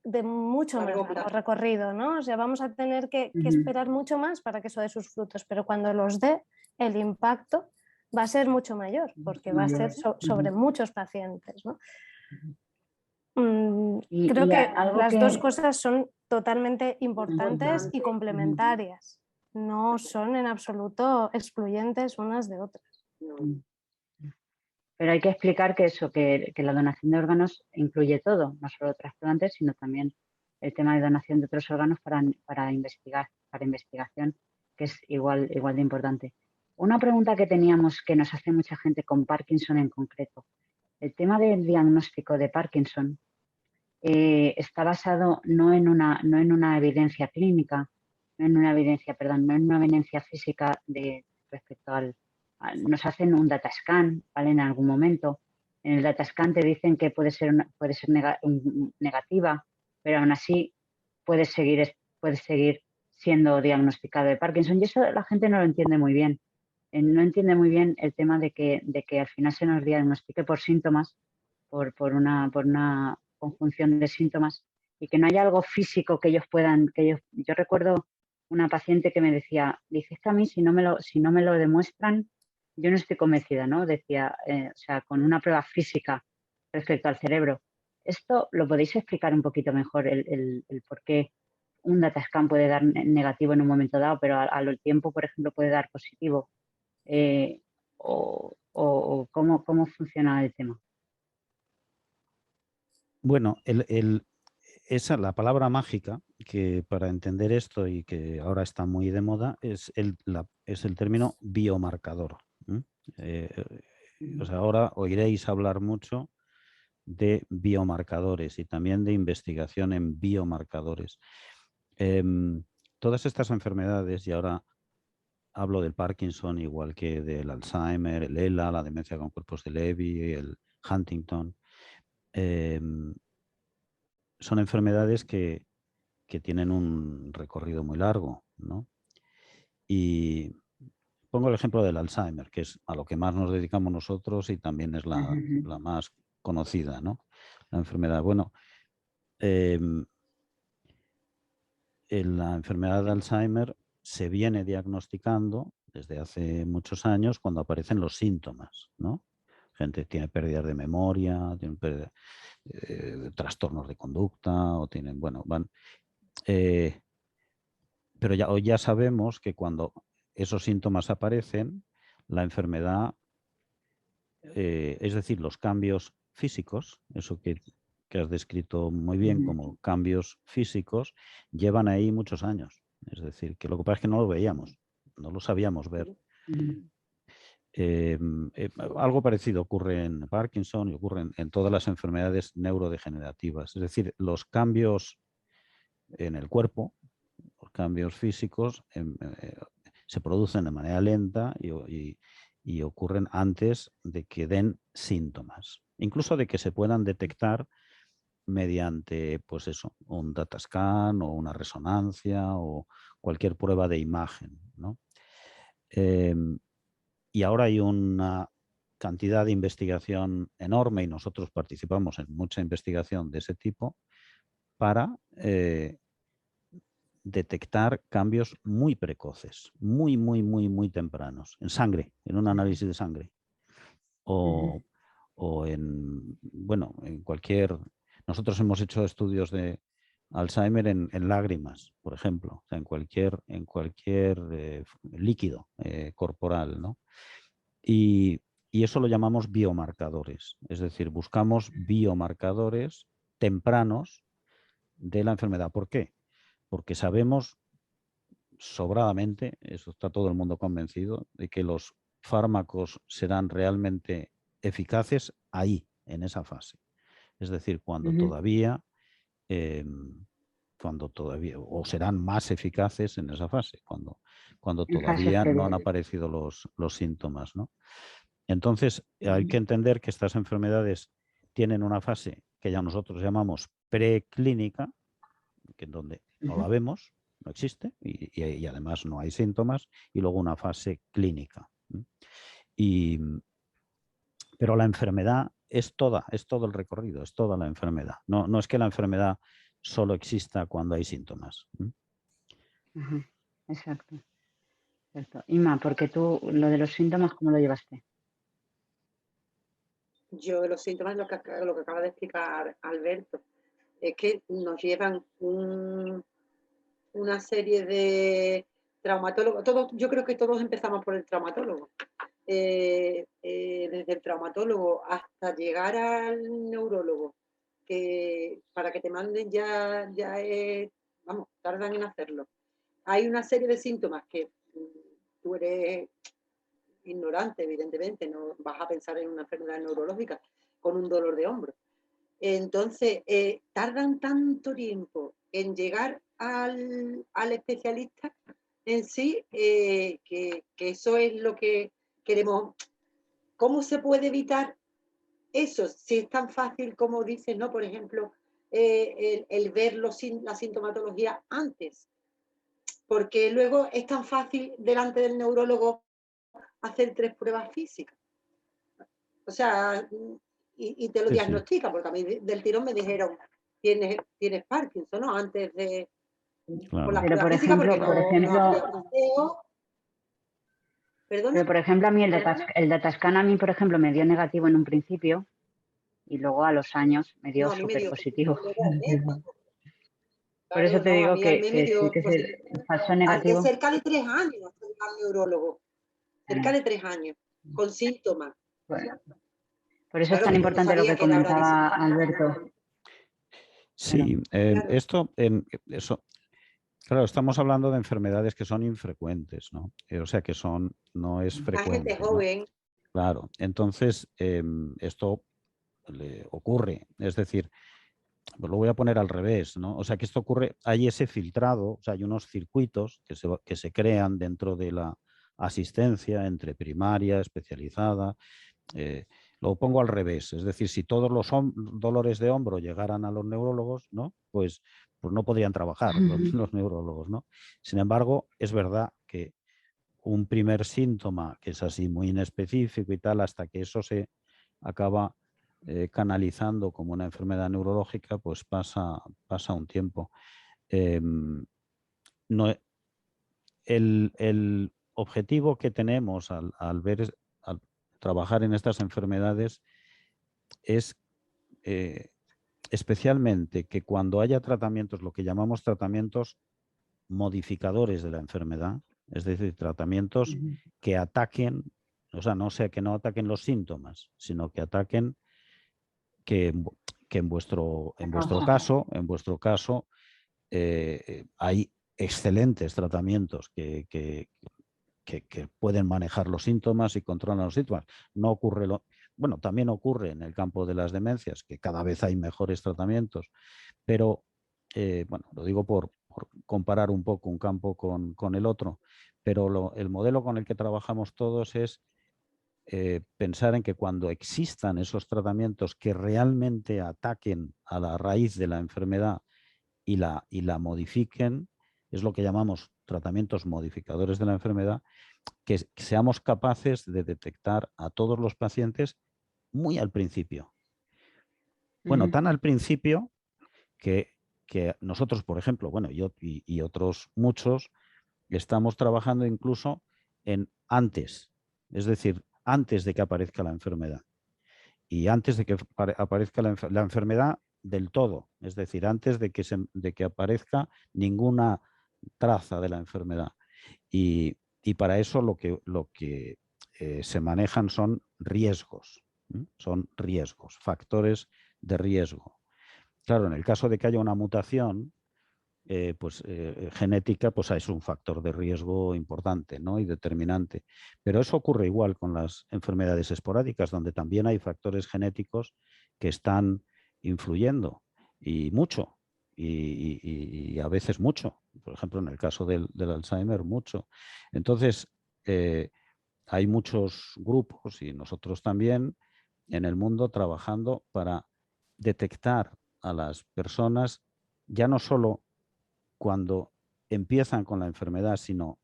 de mucho más largo recorrido, ¿no? O sea, vamos a tener que esperar mucho más para que eso dé sus frutos, pero cuando los dé, el impacto va a ser mucho mayor, porque va a ser sobre muchos pacientes, ¿no? Creo que las dos cosas son totalmente importantes y complementarias, no son en absoluto excluyentes unas de otras. Pero hay que explicar que la donación de órganos incluye todo, no solo trasplantes, sino también el tema de donación de otros órganos para investigación, que es igual de importante. Una pregunta que teníamos que nos hace mucha gente con Parkinson en concreto. El tema del diagnóstico de Parkinson está basado no en una evidencia clínica, no en una evidencia física respecto nos hacen un data scan, ¿vale? En algún momento. En el data scan te dicen que puede ser negativa, pero aún así puede seguir siendo diagnosticado de Parkinson. Y eso la gente no lo entiende muy bien. No entiende muy bien el tema de que al final se nos diagnostique por síntomas, por una conjunción de síntomas, y que no haya algo físico que ellos puedan. Yo recuerdo una paciente que me decía, dice, es que a mí si no me lo demuestran, yo no estoy convencida, ¿no? Decía, o sea, con una prueba física respecto al cerebro. ¿Esto lo podéis explicar un poquito mejor, el por qué un data scan puede dar negativo en un momento dado, pero al tiempo, por ejemplo, puede dar positivo? ¿O cómo funciona el tema? Bueno, la palabra mágica que para entender esto y que ahora está muy de moda es el término biomarcador. O sea, ahora oiréis hablar mucho de biomarcadores y también de investigación en biomarcadores. Todas estas enfermedades, y ahora hablo del Parkinson igual que del Alzheimer, el ELA, la demencia con cuerpos de Levy, el Huntington, son enfermedades que tienen un recorrido muy largo, ¿no? Y pongo el ejemplo del Alzheimer, que es a lo que más nos dedicamos nosotros y también es la más conocida, ¿no? La enfermedad. Bueno, en la enfermedad de Alzheimer se viene diagnosticando desde hace muchos años cuando aparecen los síntomas, ¿no? Gente tiene pérdidas de memoria, tiene trastornos de conducta o tienen, bueno, pero hoy ya sabemos que cuando esos síntomas aparecen, la enfermedad, es decir, los cambios físicos, eso que has descrito muy bien como cambios físicos, llevan ahí muchos años. Es decir, que lo que pasa es que no lo veíamos, no lo sabíamos ver. Algo parecido ocurre en Parkinson y ocurre en todas las enfermedades neurodegenerativas. Es decir, los cambios en el cuerpo, los cambios físicos se producen de manera lenta y ocurren antes de que den síntomas, incluso de que se puedan detectar mediante, pues eso, un data scan o una resonancia o cualquier prueba de imagen, ¿no? Y ahora hay una cantidad de investigación enorme y nosotros participamos en mucha investigación de ese tipo para detectar cambios muy precoces, muy tempranos, en sangre, en un análisis de sangre o en, bueno, en cualquier... Nosotros hemos hecho estudios de Alzheimer en lágrimas, por ejemplo, o sea, en cualquier líquido corporal, ¿no? Y eso lo llamamos biomarcadores, es decir, buscamos biomarcadores tempranos de la enfermedad. ¿Por qué? Porque sabemos sobradamente, eso está todo el mundo convencido, de que los fármacos serán realmente eficaces ahí, en esa fase. Es decir, cuando todavía, o serán más eficaces en esa fase, cuando todavía no han aparecido los síntomas, ¿no? Entonces, hay que entender que estas enfermedades tienen una fase que ya nosotros llamamos preclínica, que en donde no la vemos, no existe, y además no hay síntomas, y luego una fase clínica. Pero la enfermedad es todo el recorrido, es toda la enfermedad. No es que la enfermedad solo exista cuando hay síntomas. Exacto. Inma, porque tú lo de los síntomas, ¿cómo lo llevaste? Yo los síntomas, lo que acaba de explicar Alberto, es que nos llevan una serie de traumatólogos. Yo creo que todos empezamos por el traumatólogo. Desde el traumatólogo hasta llegar al neurólogo, que para que te manden vamos, tardan en hacerlo. Hay una serie de síntomas que tú eres ignorante, evidentemente, no vas a pensar en una enfermedad neurológica con un dolor de hombro. Entonces, tardan tanto tiempo en llegar al especialista en sí, que eso es lo que queremos. ¿Cómo se puede evitar eso? Si es tan fácil como dicen, ¿no? Por ejemplo, el ver la sintomatología antes. Porque luego es tan fácil delante del neurólogo hacer 3 pruebas físicas. O sea, y te lo diagnostica, porque a mí del tirón me dijeron, tienes Parkinson, ¿no? Antes de... Claro. Por las Pero pruebas físicas, porque pero por ejemplo, a mí el datascan a mí, por ejemplo, me dio negativo en un principio y luego a los años me dio súper positivo. Por eso te digo que sí que se pasó negativo. Cerca de 3 años al neurólogo. Cerca de 3 años, con síntomas. Bueno, por eso es tan importante lo que comentaba Alberto. Sí, eso. Claro, estamos hablando de enfermedades que son infrecuentes, ¿no? O sea, que no es frecuente. La gente joven. ¿No? Claro, entonces esto le ocurre, es decir, pues lo voy a poner al revés, ¿no? O sea, que esto ocurre, hay ese filtrado, o sea, hay unos circuitos que se crean dentro de la asistencia entre primaria, especializada. Lo pongo al revés, es decir, si todos los dolores de hombro llegaran a los neurólogos, ¿no? Pues no podrían trabajar los neurólogos, ¿no? Sin embargo, es verdad que un primer síntoma que es así muy inespecífico y tal, hasta que eso se acaba canalizando como una enfermedad neurológica, pues pasa un tiempo. El objetivo que tenemos al trabajar en estas enfermedades es especialmente que cuando haya tratamientos, lo que llamamos tratamientos modificadores de la enfermedad, es decir, tratamientos que ataquen, o sea, que no ataquen los síntomas, sino que ataquen que en vuestro caso hay excelentes tratamientos que pueden manejar los síntomas y controlan los síntomas. No ocurre también ocurre en el campo de las demencias, que cada vez hay mejores tratamientos, pero bueno, lo digo por comparar un poco un campo con el otro, pero el modelo con el que trabajamos todos es pensar en que cuando existan esos tratamientos que realmente ataquen a la raíz de la enfermedad y la modifiquen, es lo que llamamos tratamientos modificadores de la enfermedad, que seamos capaces de detectar a todos los pacientes muy al principio. Bueno, tan al principio que nosotros, por ejemplo, bueno, yo y otros muchos, estamos trabajando incluso en antes, es decir, antes de que aparezca la enfermedad. Y antes de que aparezca la enfermedad del todo, es decir, antes de que aparezca ninguna traza de la enfermedad. Y para eso lo que se manejan son riesgos, factores de riesgo. Claro, en el caso de que haya una mutación, genética, pues es un factor de riesgo importante, ¿no? Y determinante. Pero eso ocurre igual con las enfermedades esporádicas, donde también hay factores genéticos que están influyendo, y mucho, y a veces mucho. Por ejemplo, en el caso del Alzheimer, mucho. Entonces, hay muchos grupos, y nosotros también, en el mundo trabajando para detectar a las personas ya no solo cuando empiezan con la enfermedad, sino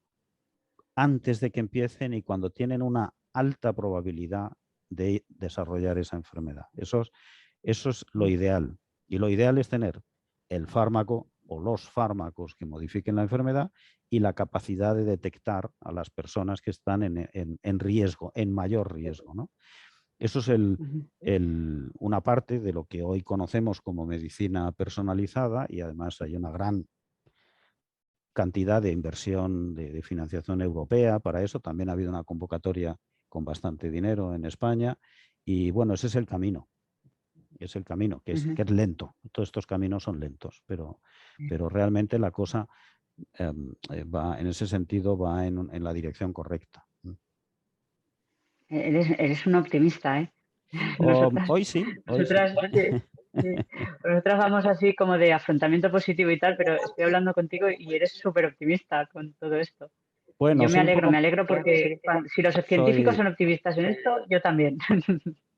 antes de que empiecen y cuando tienen una alta probabilidad de desarrollar esa enfermedad. Eso es lo ideal. Y lo ideal es tener el fármaco o los fármacos que modifiquen la enfermedad y la capacidad de detectar a las personas que están en riesgo, en mayor riesgo, ¿no? Eso es una parte de lo que hoy conocemos como medicina personalizada, y además hay una gran cantidad de inversión de financiación europea para eso. También ha habido una convocatoria con bastante dinero en España y bueno, ese es el camino. Es el camino, que es lento. Todos estos caminos son lentos, pero realmente la cosa va, en ese sentido, va en la dirección correcta. Eres un optimista, ¿eh? Nosotras, Hoy sí, hoy sí. Nosotras vamos así como de afrontamiento positivo y tal, pero estoy hablando contigo y eres súper optimista con todo esto. Bueno, Yo me alegro porque si los científicos son optimistas en esto, yo también.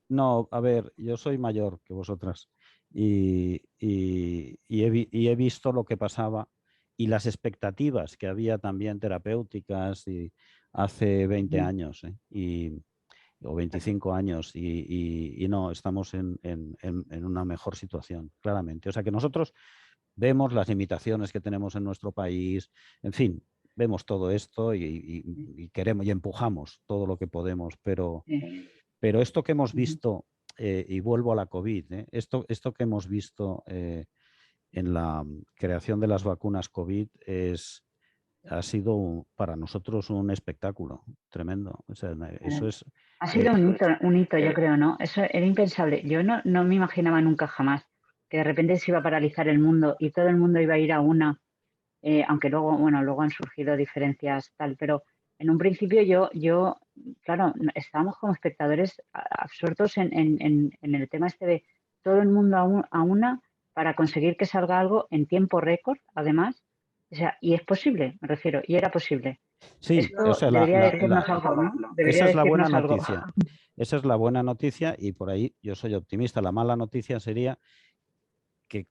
No, a ver, yo soy mayor que vosotras y he visto lo que pasaba y las expectativas que había también terapéuticas y hace 20 años o 25 años y no, estamos en una mejor situación, claramente. O sea que nosotros vemos las limitaciones que tenemos en nuestro país, en fin, vemos todo esto y queremos y empujamos todo lo que podemos, pero esto que hemos visto, y vuelvo a la COVID, esto que hemos visto en la creación de las vacunas COVID ha sido para nosotros un espectáculo tremendo. O sea, eso es, ha sido un hito, yo creo, ¿no? Eso era impensable. Yo no me imaginaba nunca jamás que de repente se iba a paralizar el mundo y todo el mundo iba a ir a una, aunque luego, bueno, luego han surgido diferencias tal, pero en un principio yo claro, estábamos como espectadores absortos en el tema este de todo el mundo a una para conseguir que salga algo en tiempo récord, además. O sea, y es posible, me refiero, y era posible. sí, Esto o sea, debería decirnos algo, ¿no? Debería esa es la buena decirnos algo. noticia. Esa es la buena noticia y por ahí yo soy optimista. La mala noticia sería que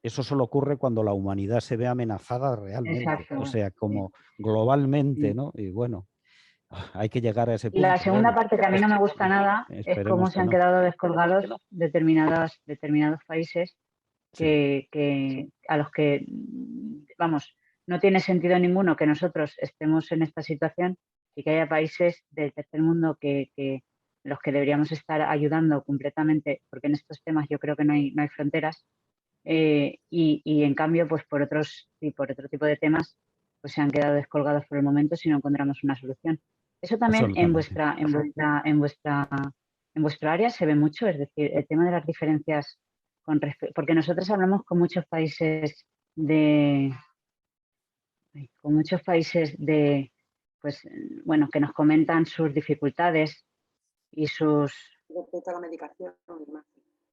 eso solo ocurre cuando la humanidad se ve amenazada realmente, Exacto. o sea, como globalmente, ¿no? Y bueno, hay que llegar a ese Y la punto. segunda Bueno, parte que a mí no me gusta nada es cómo esperemos se que han no. quedado descolgados determinados países Sí. que a los que, vamos, no tiene sentido ninguno que nosotros estemos en esta situación y que haya países del tercer mundo que los que deberíamos estar ayudando completamente, porque en estos temas yo creo que no hay fronteras, y en cambio, pues por otro tipo de temas, pues se han quedado descolgados por el momento si no encontramos una solución. Eso también Absolutamente. en vuestro área se ve mucho, es decir, el tema de las diferencias porque nosotros hablamos con muchos países pues bueno, que nos comentan sus dificultades y sus... Respecto a la medicación y demás.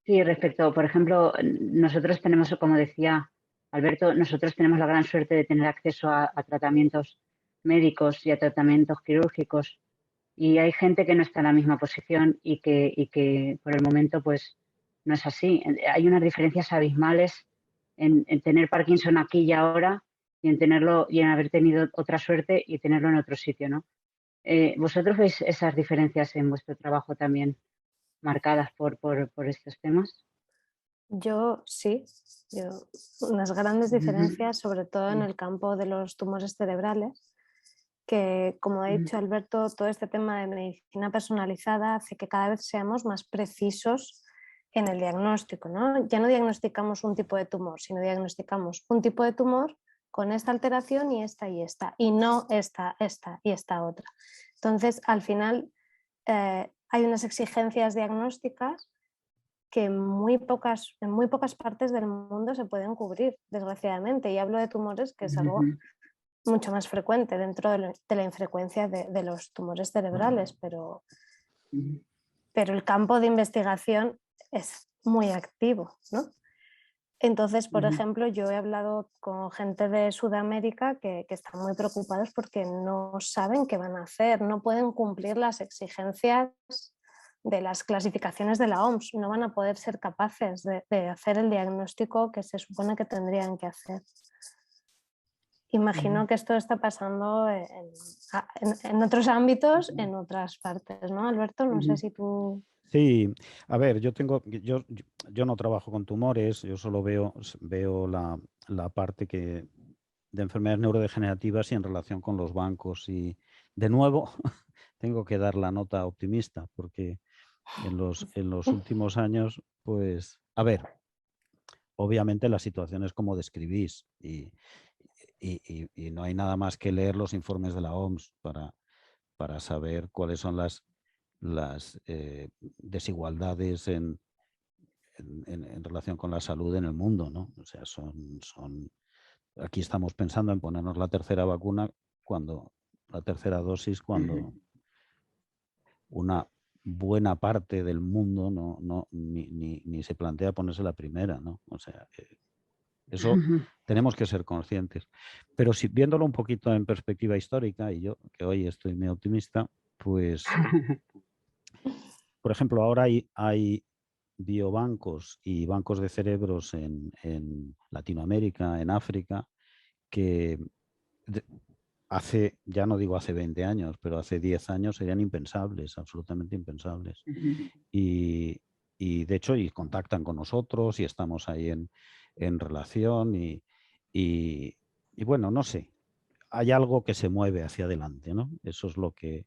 Sí, respecto, por ejemplo, nosotros tenemos, como decía, Alberto, nosotros tenemos la gran suerte de tener acceso a tratamientos médicos y a tratamientos quirúrgicos, y hay gente que no está en la misma posición y que por el momento pues no es así. Hay unas diferencias abismales en tener Parkinson aquí y ahora y en tenerlo y en haber tenido otra suerte y tenerlo en otro sitio, ¿no? ¿Vosotros veis esas diferencias en vuestro trabajo también marcadas por estos temas? Yo sí, unas grandes diferencias, sobre todo en el campo de los tumores cerebrales, que como ha dicho Alberto, todo este tema de medicina personalizada hace que cada vez seamos más precisos en el diagnóstico, ¿no? Ya no diagnosticamos un tipo de tumor, sino diagnosticamos un tipo de tumor con esta alteración y esta, y no esta y esta otra. Entonces, al final, hay unas exigencias diagnósticas que en muy pocas partes del mundo se pueden cubrir, desgraciadamente. Y hablo de tumores, que es algo mucho más frecuente dentro de la infrecuencia de los tumores cerebrales, pero el campo de investigación es muy activo, ¿no? Entonces, por ejemplo, yo he hablado con gente de Sudamérica que están muy preocupados porque no saben qué van a hacer, no pueden cumplir las exigencias de las clasificaciones de la OMS, no van a poder ser capaces de hacer el diagnóstico que se supone que tendrían que hacer. Imagino que esto está pasando en otros ámbitos, en otras partes, ¿no, Alberto? No sé si tú... Sí, a ver, yo no trabajo con tumores, yo solo veo la parte de enfermedades neurodegenerativas y en relación con los bancos. Y de nuevo tengo que dar la nota optimista, porque en los últimos años, pues, a ver, obviamente la situación es como describís y no hay nada más que leer los informes de la OMS para saber cuáles son las desigualdades en relación con la salud en el mundo, ¿no? O sea, aquí estamos pensando en ponernos la tercera vacuna la tercera dosis, cuando una buena parte del mundo ni se plantea ponerse la primera, ¿no? O sea, eso tenemos que ser conscientes. Pero viéndolo un poquito en perspectiva histórica, y yo que hoy estoy muy optimista, pues, por ejemplo, ahora hay biobancos y bancos de cerebros en Latinoamérica, en África, que ya no digo hace 20 años, pero hace 10 años serían impensables, absolutamente impensables. Y de hecho, contactan con nosotros y estamos ahí en relación y bueno, no sé, hay algo que se mueve hacia adelante, ¿no? Eso es lo que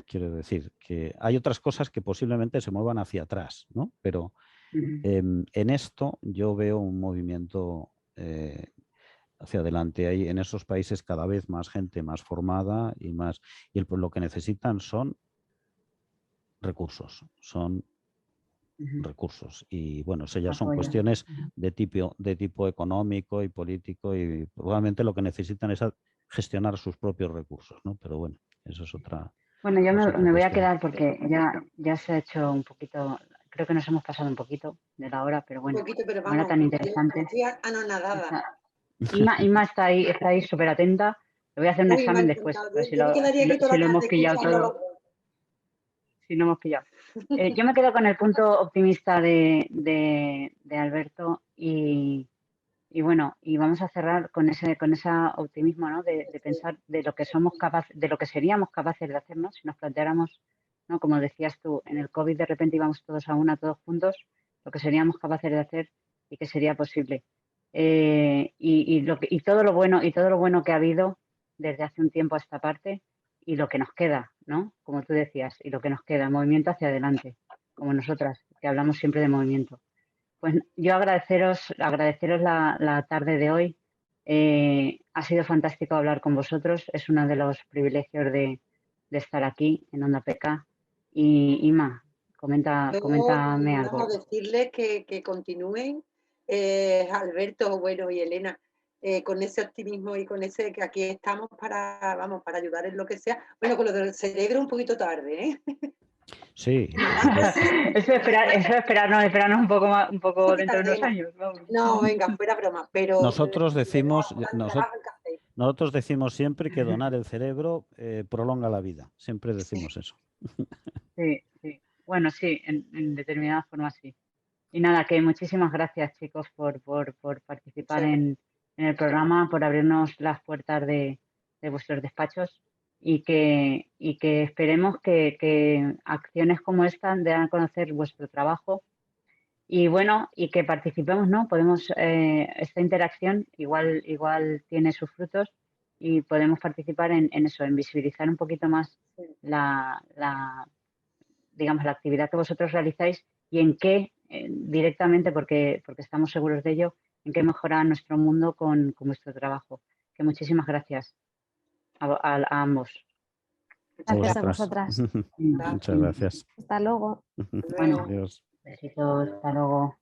quiero decir, que hay otras cosas que posiblemente se muevan hacia atrás, ¿no? Pero en esto yo veo un movimiento hacia adelante. Hay en esos países cada vez más gente más formada y lo que necesitan son recursos, y bueno, eso ya son cuestiones de tipo económico y político, y probablemente lo que necesitan es gestionar sus propios recursos, ¿no? Pero bueno, eso es otra. Bueno, yo me voy a quedar porque ya se ha hecho un poquito, creo que nos hemos pasado un poquito de la hora, pero bueno, un poquito, pero ahora tan interesante. Estoy anonadada. Inma está ahí súper atenta. Le voy a hacer un examen después, a ver si lo hemos pillado todo. Si lo hemos pillado. Yo me quedo con el punto optimista de Alberto y bueno, y vamos a cerrar con ese optimismo, ¿no? De pensar de lo que somos capaces, de lo que seríamos capaces de hacernos si nos planteáramos, ¿no? Como decías tú, en el COVID de repente íbamos todos a una, todos juntos, lo que seríamos capaces de hacer y que sería posible. Y todo lo bueno que ha habido desde hace un tiempo a esta parte y lo que nos queda, ¿no? Como tú decías, y lo que nos queda, movimiento hacia adelante, como nosotras, que hablamos siempre de movimiento. Pues yo agradeceros la tarde de hoy. Ha sido fantástico hablar con vosotros. Es uno de los privilegios de estar aquí en Onda PK. Y Inma, coméntame algo. Vamos a decirles que continúen, Alberto, bueno, y Elena, con ese optimismo y con ese que aquí estamos para ayudar en lo que sea. Bueno, con lo del cerebro un poquito tarde, ¿eh? Sí. Eso esperarnos un poco dentro de unos años. Vamos. No, venga, fuera broma, pero... Nosotros decimos siempre que donar el cerebro prolonga la vida. Siempre decimos eso. Sí, sí. Bueno, sí, en determinadas formas sí. Y nada, que muchísimas gracias, chicos, por participar en el programa, por abrirnos las puertas de vuestros despachos y que esperemos que acciones como esta den a conocer vuestro trabajo y bueno, y que participemos, ¿no? Podemos, esta interacción igual tiene sus frutos y podemos participar en eso, en visibilizar un poquito más digamos, la actividad que vosotros realizáis y en qué directamente, porque estamos seguros de ello, en qué mejora nuestro mundo con vuestro trabajo. Que muchísimas gracias a ambos. Gracias a vosotras. Muchas gracias. Hasta luego. Bueno, Adiós. besitos, hasta luego.